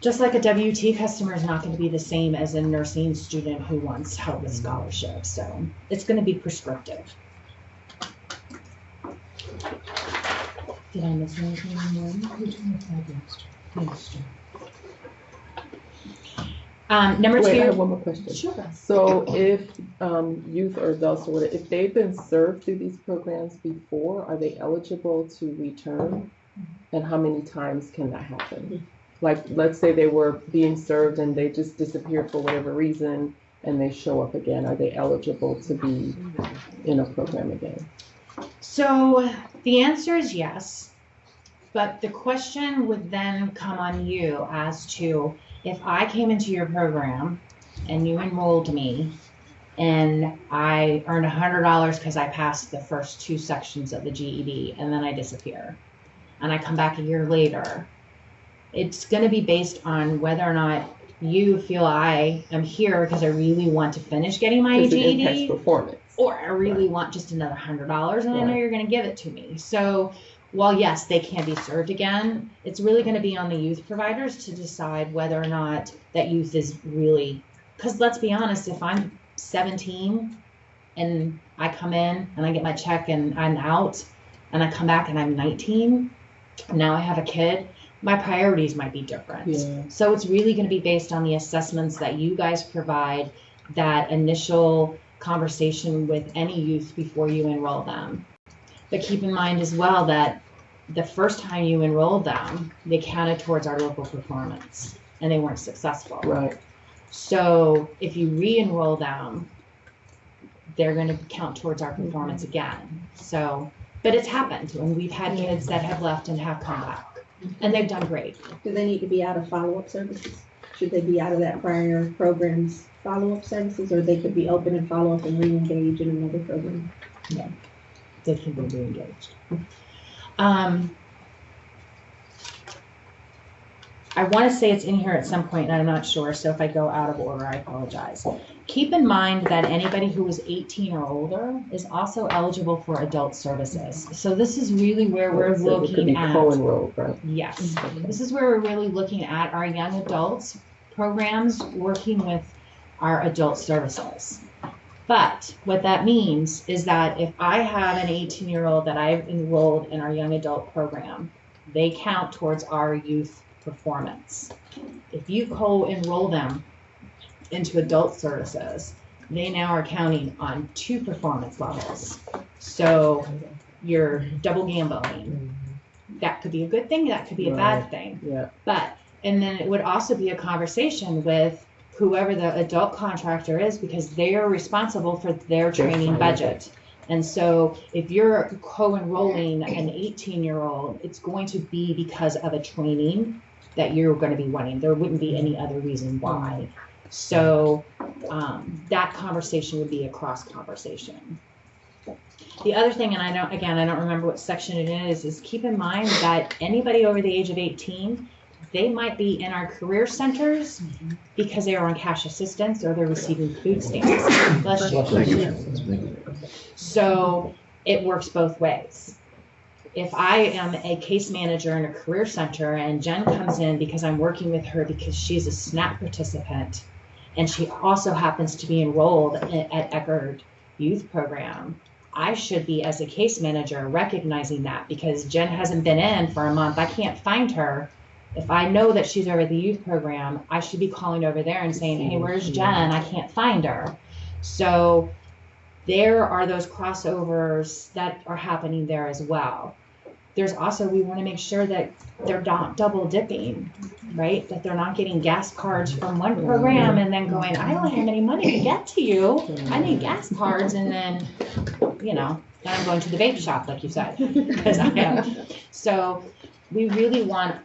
Just like a WT customer is not going to be the same as a nursing student who wants help with scholarship. So it's going to be prescriptive. Did I miss anything? Number 2.
Wait, I have one more question.
Sure.
So if youth or adults or whatever, if they've been served through these programs before, are they eligible to return? And how many times can that happen? Like, let's say they were being served and they just disappeared for whatever reason and they show up again. Are they eligible to be in a program again?
So the answer is yes. But the question would then come on you as to, if I came into your program and you enrolled me and I earned $100 because I passed the first 2 sections of the GED and then I disappear and I come back a year later, it's going to be based on whether or not you feel I am here because I really want to finish getting my
Because it impacts
GED,
performance.
or I really want just another $100 and I know you're going to give it to me. So while yes, they can be served again, it's really going to be on the youth providers to decide whether or not that youth is really, because let's be honest, if I'm 17 and I come in and I get my check and I'm out and I come back and I'm 19, now I have a kid, my priorities might be different.
Yeah.
So it's really going to be based on the assessments that you guys provide, that initial conversation with any youth before you enroll them. But keep in mind as well that the first time you enrolled them, they counted towards our local performance and they weren't successful.
Right.
So if you re-enroll them, they're going to count towards our performance again. So, but it's happened, and we've had kids that have left and have come back, and they've done great.
Do they need to be out of follow-up services? Should they be out of that prior program's follow-up services, or they could be open and follow up and re-engage in another program?
Yeah, they can be re-engaged. I want to say it's in here at some point, and I'm not sure, so if I go out of order, I apologize. Keep in mind that anybody who is 18 or older is also eligible for adult services. So this is really where we're looking at.
Co-enrolled, right?
Yes. This is where we're really looking at our young adults programs working with our adult services. But what that means is that if I have an 18-year-old that I've enrolled in our young adult program, they count towards our youth performance. If you co-enroll them into adult services, they now are counting on 2 performance levels. So you're double gambling. That could be a good thing, that could be a bad thing.
Yeah.
But, and then it would also be a conversation with whoever the adult contractor is, because they are responsible for their training budget. And so if you're co-enrolling an 18-year-old, it's going to be because of a training that you're going to be wanting. There wouldn't be any other reason why. So that conversation would be a cross conversation. The other thing, and I don't remember what section it is keep in mind that anybody over the age of 18, they might be in our career centers because they are on cash assistance or they're receiving food stamps. Bless you. So it works both ways. If I am a case manager in a career center and Jen comes in because I'm working with her because she's a SNAP participant and she also happens to be enrolled at Eckerd Youth Program, I should be, as a case manager, recognizing that because Jen hasn't been in for a month. I can't find her. If I know that she's over at the youth program, I should be calling over there and saying, hey, where's Jen? I can't find her. So there are those crossovers that are happening there as well. There's also, we want to make sure that they're not double dipping, right? That they're not getting gas cards from one program and then going, I don't have any money to get to you. I need gas cards. And then, you know, then I'm going to the vape shop, like you said, because I am. So we really want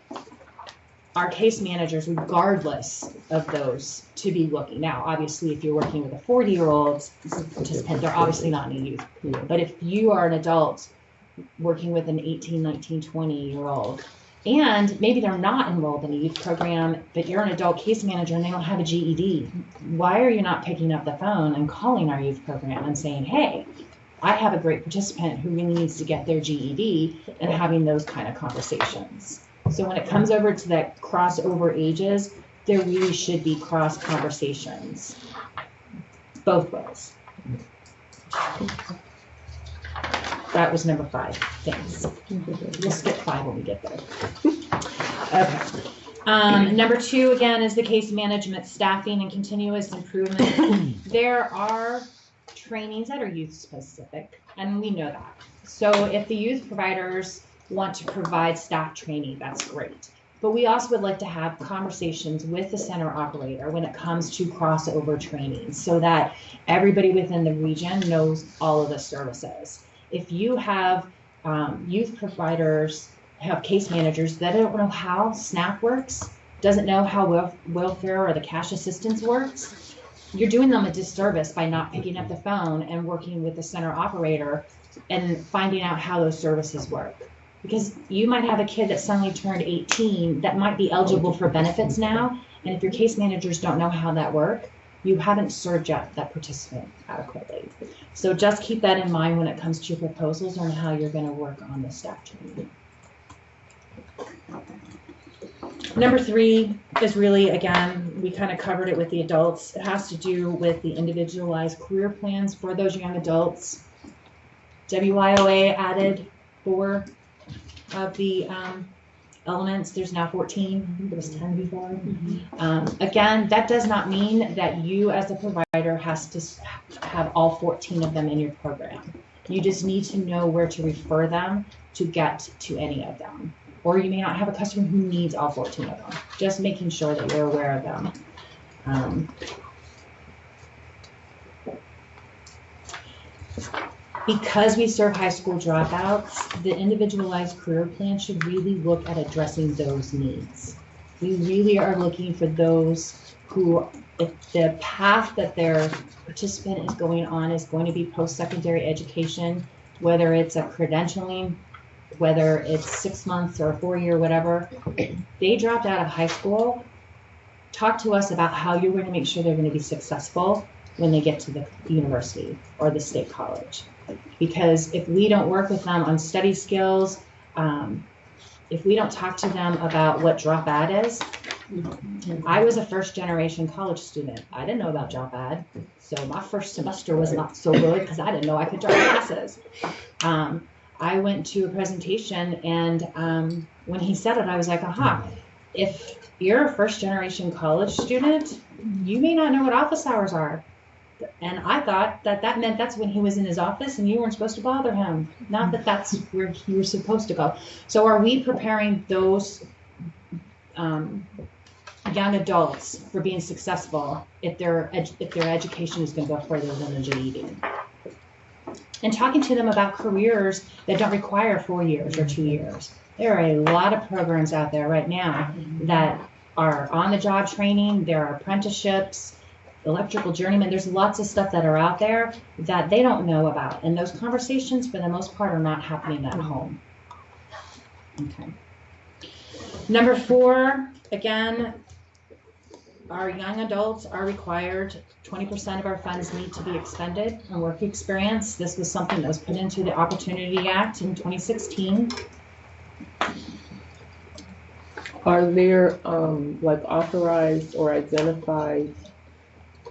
our case managers, regardless of those, to be looking. Now, obviously, if you're working with a 40-year-old participant, they're obviously not in a youth. But if you are an adult working with an 18, 19, 20-year-old, and maybe they're not enrolled in a youth program, but you're an adult case manager and they don't have a GED, why are you not picking up the phone and calling our youth program and saying, hey, I have a great participant who really needs to get their GED, and having those kind of conversations. So when it comes over to that crossover ages, there really should be cross conversations, both ways. That was number 5. Thanks. We'll skip 5 when we get there. Okay. Number 2, again, is the case management staffing and continuous improvement. There are trainings that are youth specific, and we know that. So if the youth providers want to provide staff training, that's great. But we also would like to have conversations with the center operator when it comes to crossover training so that everybody within the region knows all of the services. If you have youth providers, have case managers that don't know how SNAP works, doesn't know how welfare or the cash assistance works, you're doing them a disservice by not picking up the phone and working with the center operator and finding out how those services work. Because you might have a kid that suddenly turned 18 that might be eligible for benefits now, and if your case managers don't know how that works, you haven't served that participant adequately. So just keep that in mind when it comes to your proposals on how you're going to work on the staff training. Number 3 is really, again, we kind of covered it with the adults. It has to do with the individualized career plans for those young adults. WIOA added 4 of the elements. There's now 14. I think it was 10 before. Again, that does not mean that you as a provider has to have all 14 of them in your program. You just need to know where to refer them to get to any of them. Or you may not have a customer who needs all 14 of them. Just making sure that you're aware of them. Because we serve high school dropouts, the individualized career plan should really look at addressing those needs. We really are looking for those who, if the path that their participant is going on is going to be post-secondary education, whether it's a credentialing, whether it's 6 months or a 4-year, whatever, they dropped out of high school, talk to us about how you're going to make sure they're going to be successful when they get to the university or the state college. Because if we don't work with them on study skills, if we don't talk to them about what drop ad is, I was a first-generation college student. I didn't know about drop ad, so my first semester was not so good because I didn't know I could drop classes. I went to a presentation, and when he said it, I was like, aha, if you're a first-generation college student, you may not know what office hours are. And I thought that meant that's when he was in his office and you weren't supposed to bother him. Not that that's where you were supposed to go. So are we preparing those young adults for being successful if their education is going to go further than the GED? And talking to them about careers that don't require 4 years or 2 years. There are a lot of programs out there right now that are on-the-job training. There are apprenticeships, electrical journeyman. There's lots of stuff that are out there that they don't know about. And those conversations, for the most part, are not happening at home. Okay. Number 4, again, our young adults are required, 20% of our funds need to be expended on work experience. This was something that was put into the Opportunity Act in 2016.
Are there like authorized or identified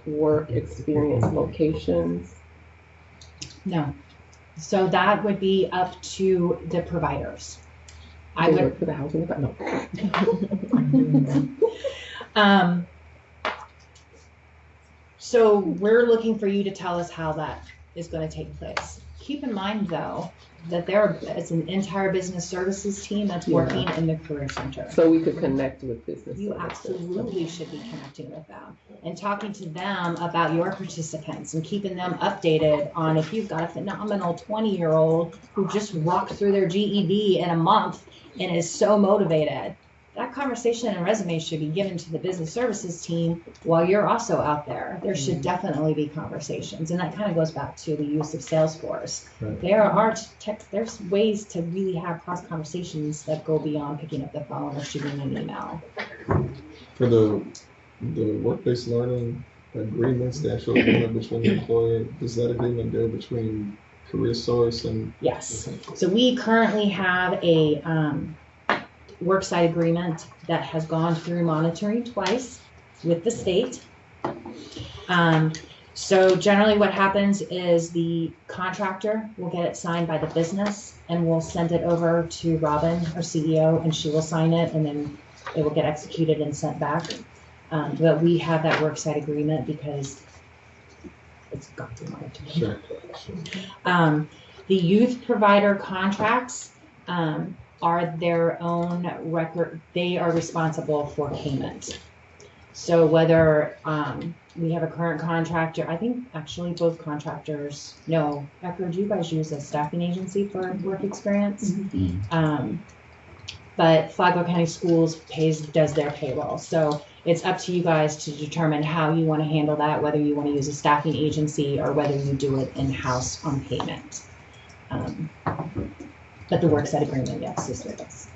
work experience locations?
No. So that would be up to the providers. I
They
would
work for the housing department. No.
So we're looking for you to tell us how that is going to take place. Keep in mind, though, that it's an entire business services team that's working in the Career Center.
So we could connect with business
You
services.
absolutely should be connecting with them and talking to them about your participants and keeping them updated on if you've got a phenomenal 20-year-old who just rocked through their GED in a month and is so motivated. That conversation and resume should be given to the business services team while you're also out there. There should definitely be conversations. And that kind of goes back to the use of Salesforce.
Right.
There's ways to really have cross conversations that go beyond picking up the phone or shooting an email.
For the work-based learning agreements, the actual agreement between the employer, does that agreement go between CareerSource and?
Yes. So we currently have a worksite agreement that has gone through monitoring twice with the state. So generally what happens is the contractor will get it signed by the business and we'll send it over to Robin, our CEO, and she will sign it and then it will get executed and sent back. But we have that worksite agreement because it's gone through monitoring.
Sure.
The youth provider contracts are their own record. They are responsible for payment. So whether we have a current contractor, I think actually both contractors, no, Becker, do you guys use a staffing agency for work experience? Mm-hmm. But Flagler County Schools does their payroll. So it's up to you guys to determine how you want to handle that, whether you want to use a staffing agency or whether you do it in-house on payment. But the worksite agreement, yes, is with us.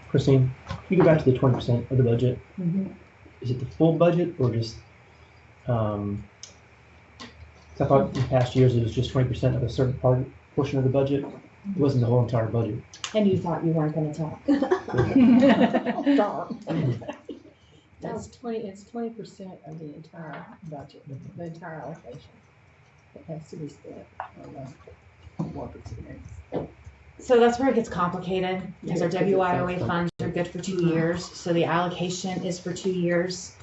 Christine, can you go back to the 20% of the budget?
Mm-hmm.
Is it the full budget or just, 'cause I thought in past years it was just 20% of a certain portion of the budget. It wasn't the whole entire budget.
And you thought you weren't going to talk.
It's 20% of the entire budget, the entire allocation. It has to be split on the work experience.
So that's where it gets complicated because our WIOA funds are good for 2 years. So the allocation is for 2 years.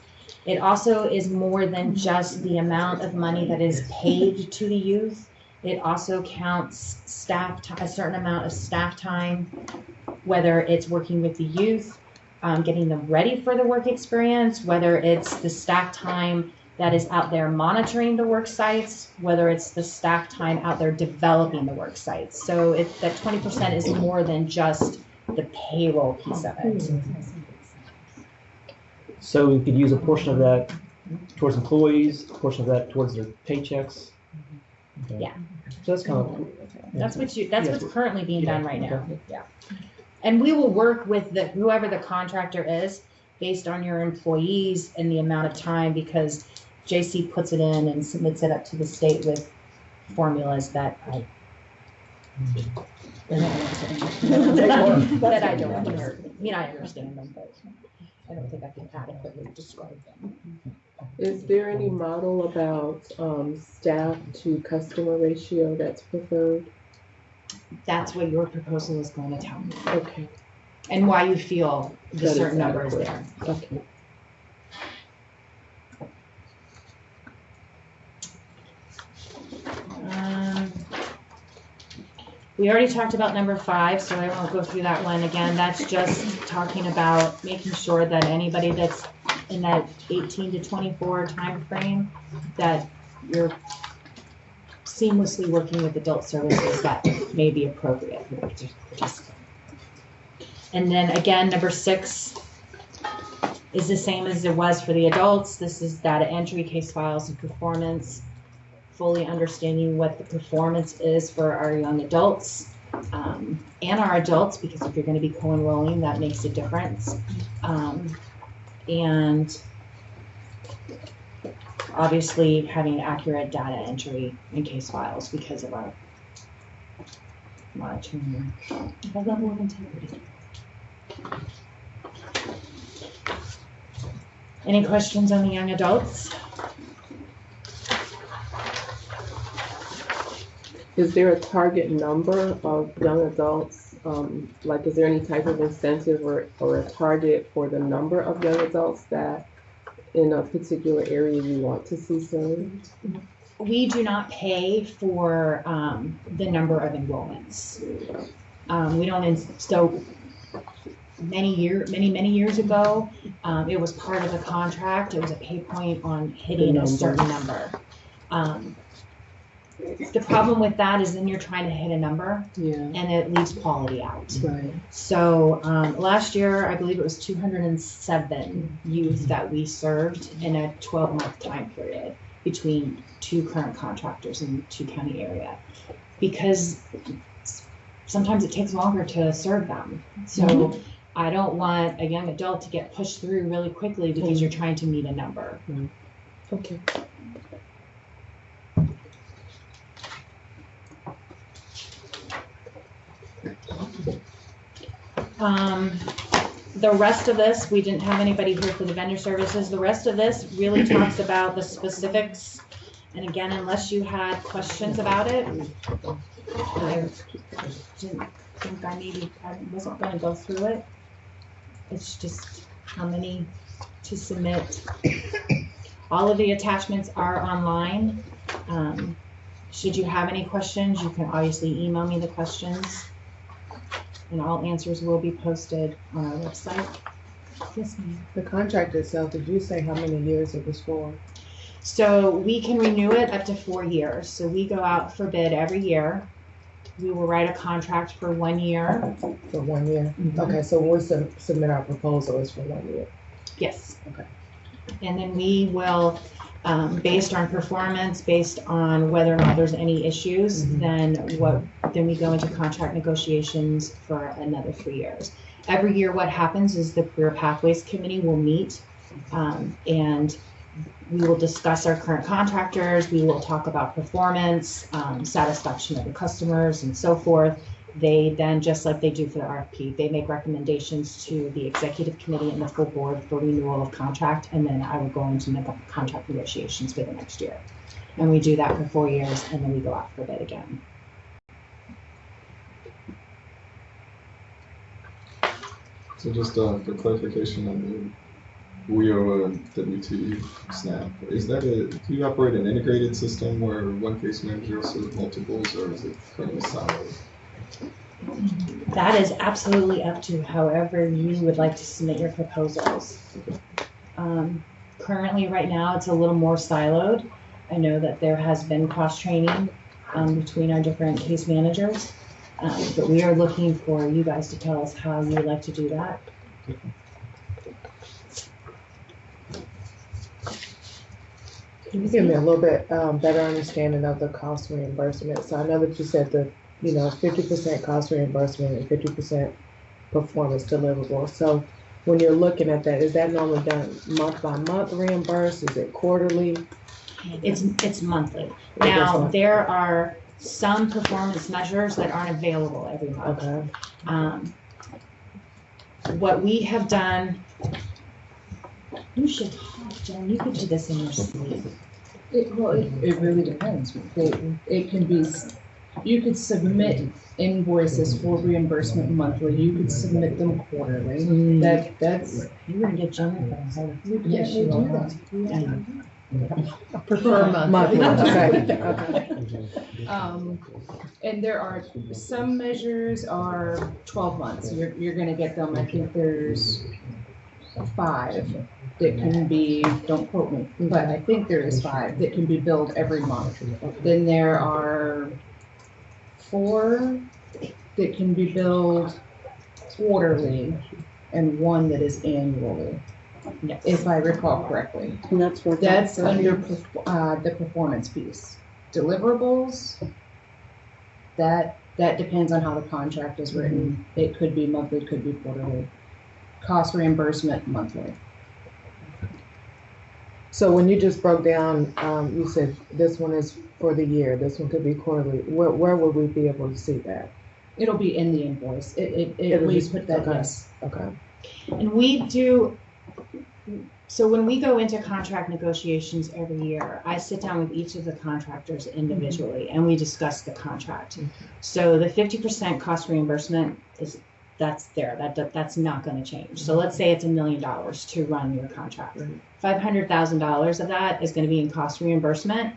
It also is more than just the amount of money that is paid to the youth. It also counts a certain amount of staff time, whether it's working with the youth, getting them ready for the work experience, whether it's the staff time that is out there monitoring the work sites, whether it's the staff time out there developing the work sites. So that 20% is more than just the payroll piece of it.
So we could use a portion of that towards employees, a portion of that towards their paychecks. Okay.
Yeah.
So that's kind of.
That's what's currently being done right now. Yeah. And we will work with whoever the contractor is based on your employees and the amount of time, because JC puts it in and submits it up to the state with formulas that I don't understand them, but I don't think I can adequately describe them.
Is there any model about staff to customer ratio that's preferred?
That's what your proposal is going to tell me.
Okay.
And why you feel the
That
certain
is
number is
adequate.
there.
Okay.
We already talked about number 5, so I won't go through that one again. That's just talking about making sure that anybody that's in that 18 to 24 time frame, that you're seamlessly working with adult services that may be appropriate for the participant. And then again, number 6 is the same as it was for the adults. This is data entry, case files, and performance. Fully understanding what the performance is for our young adults and our adults, because if you're going to be co-enrolling, that makes a difference. and obviously having accurate data entry in case files because of our monitoring the level of integrity. Any questions on the young adults?
Is there a target number of young adults? Like, is there any type of incentive or a target for the number of young adults that in a particular area you want to see served?
We do not pay for the number of enrollments. We don't, so many years ago, it was part of the contract. It was a pay point on hitting a certain number. The problem with that is then you're trying to hit a number, and it leaves quality out.
Right.
So last year, I believe it was 207 youth that we served in a 12-month time period between 2 current contractors in the 2-county area, because sometimes it takes longer to serve them. So I don't want a young adult to get pushed through really quickly because you're trying to meet a number.
Okay.
The rest of this, we didn't have anybody here for the vendor services. The rest of this really talks about the specifics. And again, unless you had questions about it, I didn't think I wasn't going to go through it. It's just how many to submit. All of the attachments are online. Should you have any questions, you can obviously email me the questions, and all answers will be posted on our website. Yes, ma'am.
The contract itself, did you say how many years it was for?
So we can renew it up to 4 years. So we go out for bid every year. We will write a contract for 1 year.
For 1 year? Okay, so when we submit our proposal, it's for 1 year?
Yes.
Okay.
And then we will, based on performance, based on whether or not there's any issues, then we go into contract negotiations for another 3 years. Every year what happens is the Career Pathways Committee will meet, and we will discuss our current contractors, we will talk about performance, satisfaction of the customers, and so forth. They then, just like they do for the RFP, they make recommendations to the executive committee and the full board for renewal of contract, and then I will go into contract negotiations for the next year. And we do that for 4 years, and then we go out for bid again.
So just for clarification on the WIO WT SNAP, do you operate an integrated system where one case manager will serve multiples, or is it currently siloed?
That is absolutely up to however you would like to submit your proposals. Currently, right now, it's a little more siloed. I know that there has been cross-training between our different case managers, but we are looking for you guys to tell us how you would like to do that.
Can you give me a little bit better understanding of the cost reimbursement? So I know that you said 50% cost reimbursement and 50% performance deliverable. So when you're looking at that, is that normally done month by month reimbursed? Is it quarterly?
It's monthly. Now, there are some performance measures that aren't available every month.
Okay.
What we have done, you should talk, Jen, you could do this in your sleep.
It really depends. It can be, you could submit invoices for reimbursement monthly. You could submit them quarterly. That's.
You're gonna get Jennifer.
Yes, you do that.
I prefer monthly. Okay.
And there are, some measures are 12 months. You're gonna get them, I think there's 5 that can be, don't quote me, but I think there is 5 that can be billed every month. Then there are 4 that can be billed quarterly and 1 that is annually, if I recall correctly.
And that's what
That's under the performance piece. Deliverables, that depends on how the contract is written. It could be monthly, could be quarterly. Cost reimbursement, monthly.
So when you just broke down, you said this one is for the year, this one could be quarterly. Where would we be able to see that?
It'll be in the invoice.
It'll
We
just-
put that,
okay.
yes.
Okay.
And we do, so when we go into contract negotiations every year, I sit down with each of the contractors individually and we discuss the contract. So the 50% cost reimbursement that's there, that's not gonna change. So let's say it's $1 million to run your contract. $500,000 of that is gonna be in cost reimbursement,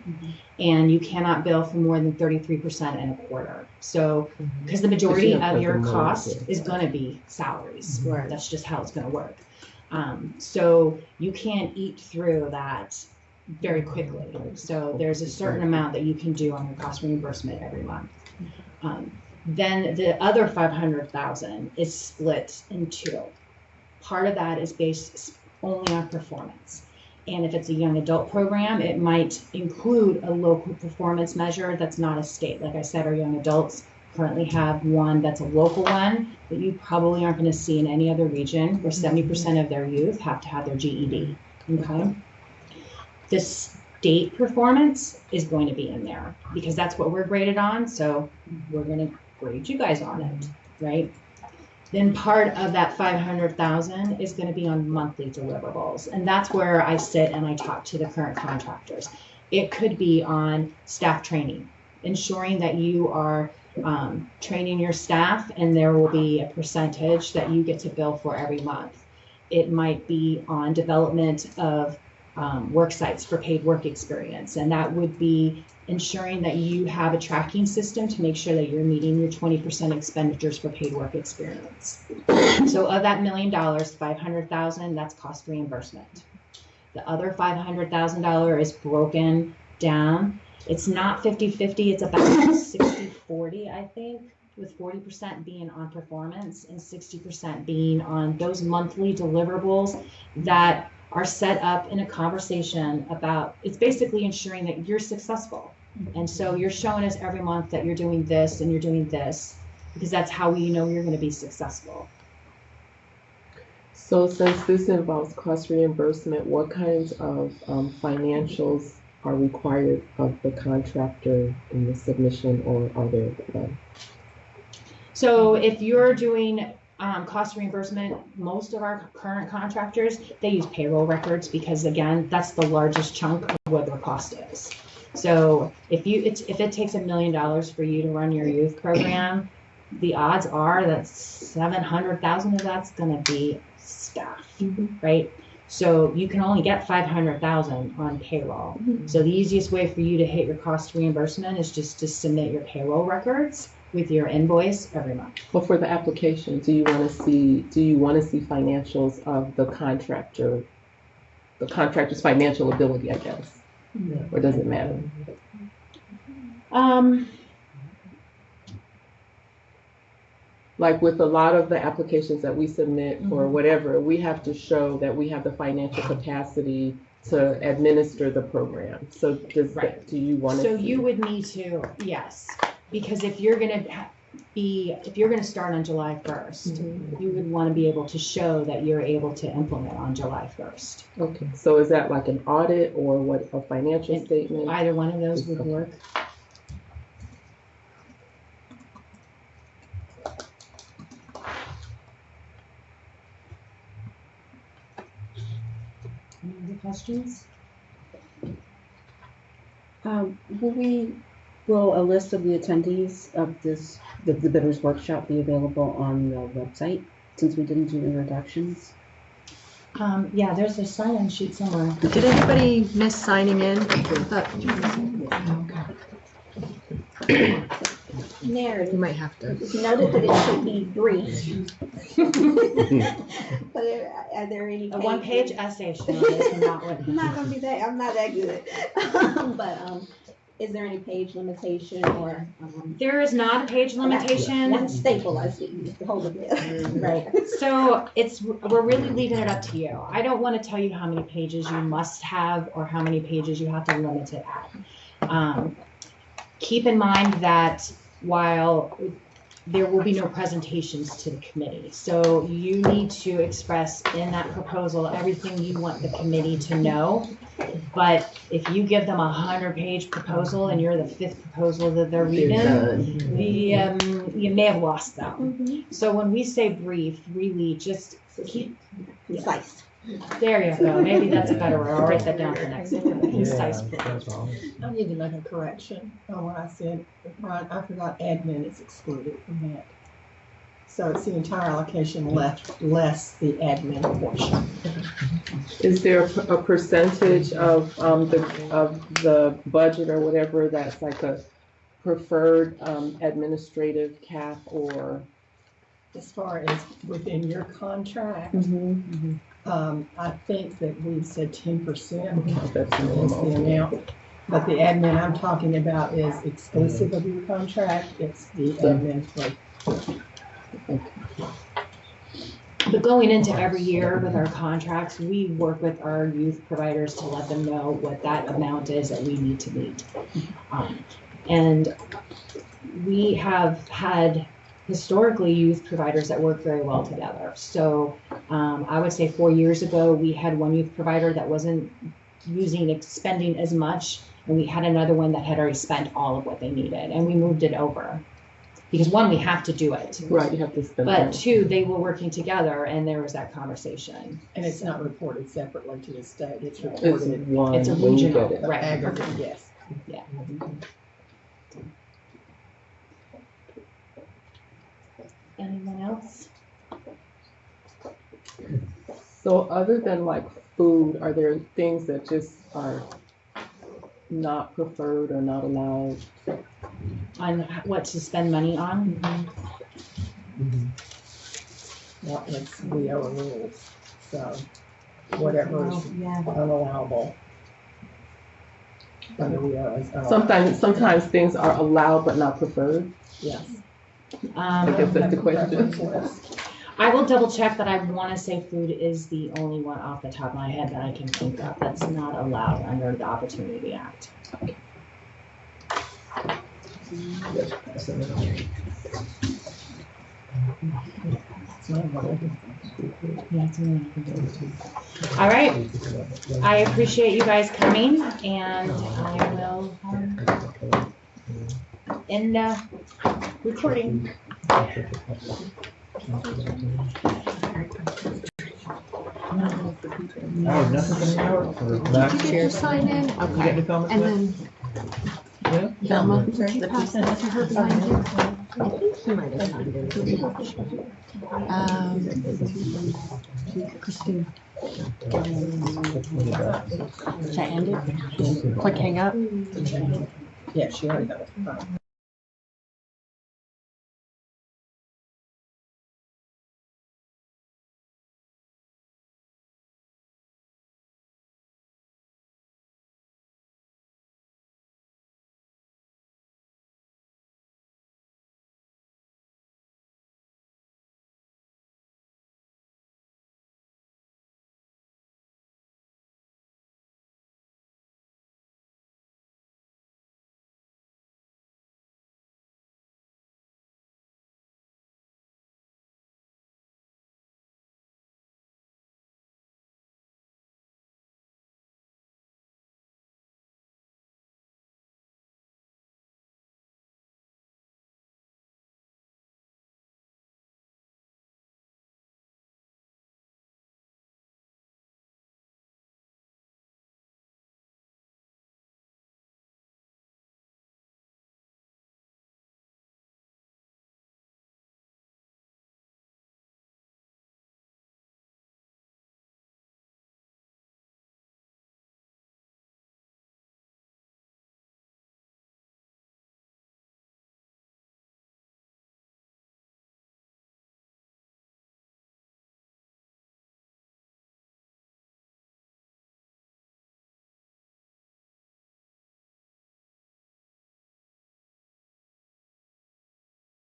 and you cannot bill for more than 33% in a quarter. So, because the majority
you have
of your
the money,
cost
yeah.
is gonna be salaries.
Right.
That's just how it's gonna work. So you can't eat through that very quickly. So there's a certain amount that you can do on your cost reimbursement every month. Then the other 500,000 is split in two. Part of that is based only on performance. And if it's a young adult program, it might include a local performance measure that's not a state. Like I said, our young adults currently have one that's a local one that you probably aren't going to see in any other region, where 70% of their youth have to have their GED. Okay. The state performance is going to be in there because that's what we're graded on. So we're going to grade you guys on it, right? Then part of that 500,000 is going to be on monthly deliverables. And that's where I sit and I talk to the current contractors. It could be on staff training, ensuring that you are training your staff, and there will be a percentage that you get to bill for every month. It might be on development of work sites for paid work experience, and that would be ensuring that you have a tracking system to make sure that you're meeting your 20% expenditures for paid work experience. So of that $1 million, 500,000, that's cost reimbursement. The other $500,000 is broken down. It's not 50-50, it's about 60-40, I think, with 40% being on performance and 60% being on those monthly deliverables that are set up in a conversation about, it's basically ensuring that you're successful. And so you're showing us every month that you're doing this and you're doing this, because that's how we know you're going to be successful.
So since this involves cost reimbursement, what kinds of financials are required of the contractor in the submission, or are there none?
So if you're doing cost reimbursement, most of our current contractors, they use payroll records because, again, that's the largest chunk of what their cost is. So if it takes $1 million for you to run your youth program, the odds are that 700,000 of that's going to be staff, right? So you can only get 500,000 on payroll. So the easiest way for you to hit your cost reimbursement is just to submit your payroll records with your invoice every month.
Well, for the application, do you want to see financials of the contractor's financial ability, I guess? Or does it matter? Like with a lot of the applications that we submit for whatever, we have to show that we have the financial capacity to administer the program. So do you want to?
So you would need to, yes, because if you're going to start on July 1st, you would want to be able to show that you're able to implement on July 1st.
Okay, so is that like an audit or what, a financial statement?
Either one of those would work. Any other questions?
Will a list of the attendees of the bidders workshop be available on the website, since we didn't do introductions?
Yeah, there's a sign-in sheet somewhere.
Did anybody miss signing in?
Narrative.
You might have to.
It's noted that it should be brief. But are there any
A one-page essay, Sean, is not what.
I'm not gonna be that. I'm not that good. But is there any page limitation or?
There is not a page limitation.
One staple I see used to hold it there.
Right. So we're really leaving it up to you. I don't want to tell you how many pages you must have or how many pages you have to limit it at. Keep in mind that while there will be no presentations to the committee. So you need to express in that proposal everything you want the committee to know. But if you give them 100-page proposal and you're the 5th proposal that they're reading, you may have lost them. So when we say brief, really just keep
Concise.
There you go. Maybe that's a better word. I'll write that down for next time. Concise.
I need to make a correction on what I said. Ron, I forgot admin is excluded from that. So it's the entire allocation left, less the admin portion.
Is there a percentage of the budget or whatever that's like a preferred administrative cap or?
As far as within your contract, I think that we said 10%
That's
is the amount. But the admin I'm talking about is exclusive of your contract. It's the admin fee.
But going into every year with our contracts, we work with our youth providers to let them know what that amount is that we need to meet. And we have had historically youth providers that work very well together. So I would say 4 years ago, we had one youth provider that wasn't spending as much, and we had another one that had already spent all of what they needed, and we moved it over. Because one, we have to do it.
Right, you have to spend.
But two, they were working together, and there was that conversation.
And it's not reported separately to the state. It's
It's
reported
one.
It's a
when you
regional,
get it.
right?
aggregate, yes.
Yeah. Anyone else?
So other than like food, are there things that just are not preferred or not allowed?
On what to spend money on?
Well, it's WIO rules, so whatever is unallowable under WIO is unallowed.
Sometimes things are allowed but not preferred.
Yes.
I guess that's the question.
I will double check, but I want to say food is the only one off the top of my head that I can think of that's not allowed under the Opportunity Act. All right. I appreciate you guys coming, and I will end recording.
Did you get your sign in? Okay. And then Velma, did you pass that to her behind you? I think he might have signed in. Christine. Should I end it? Click hang up?
Yeah, she already got it.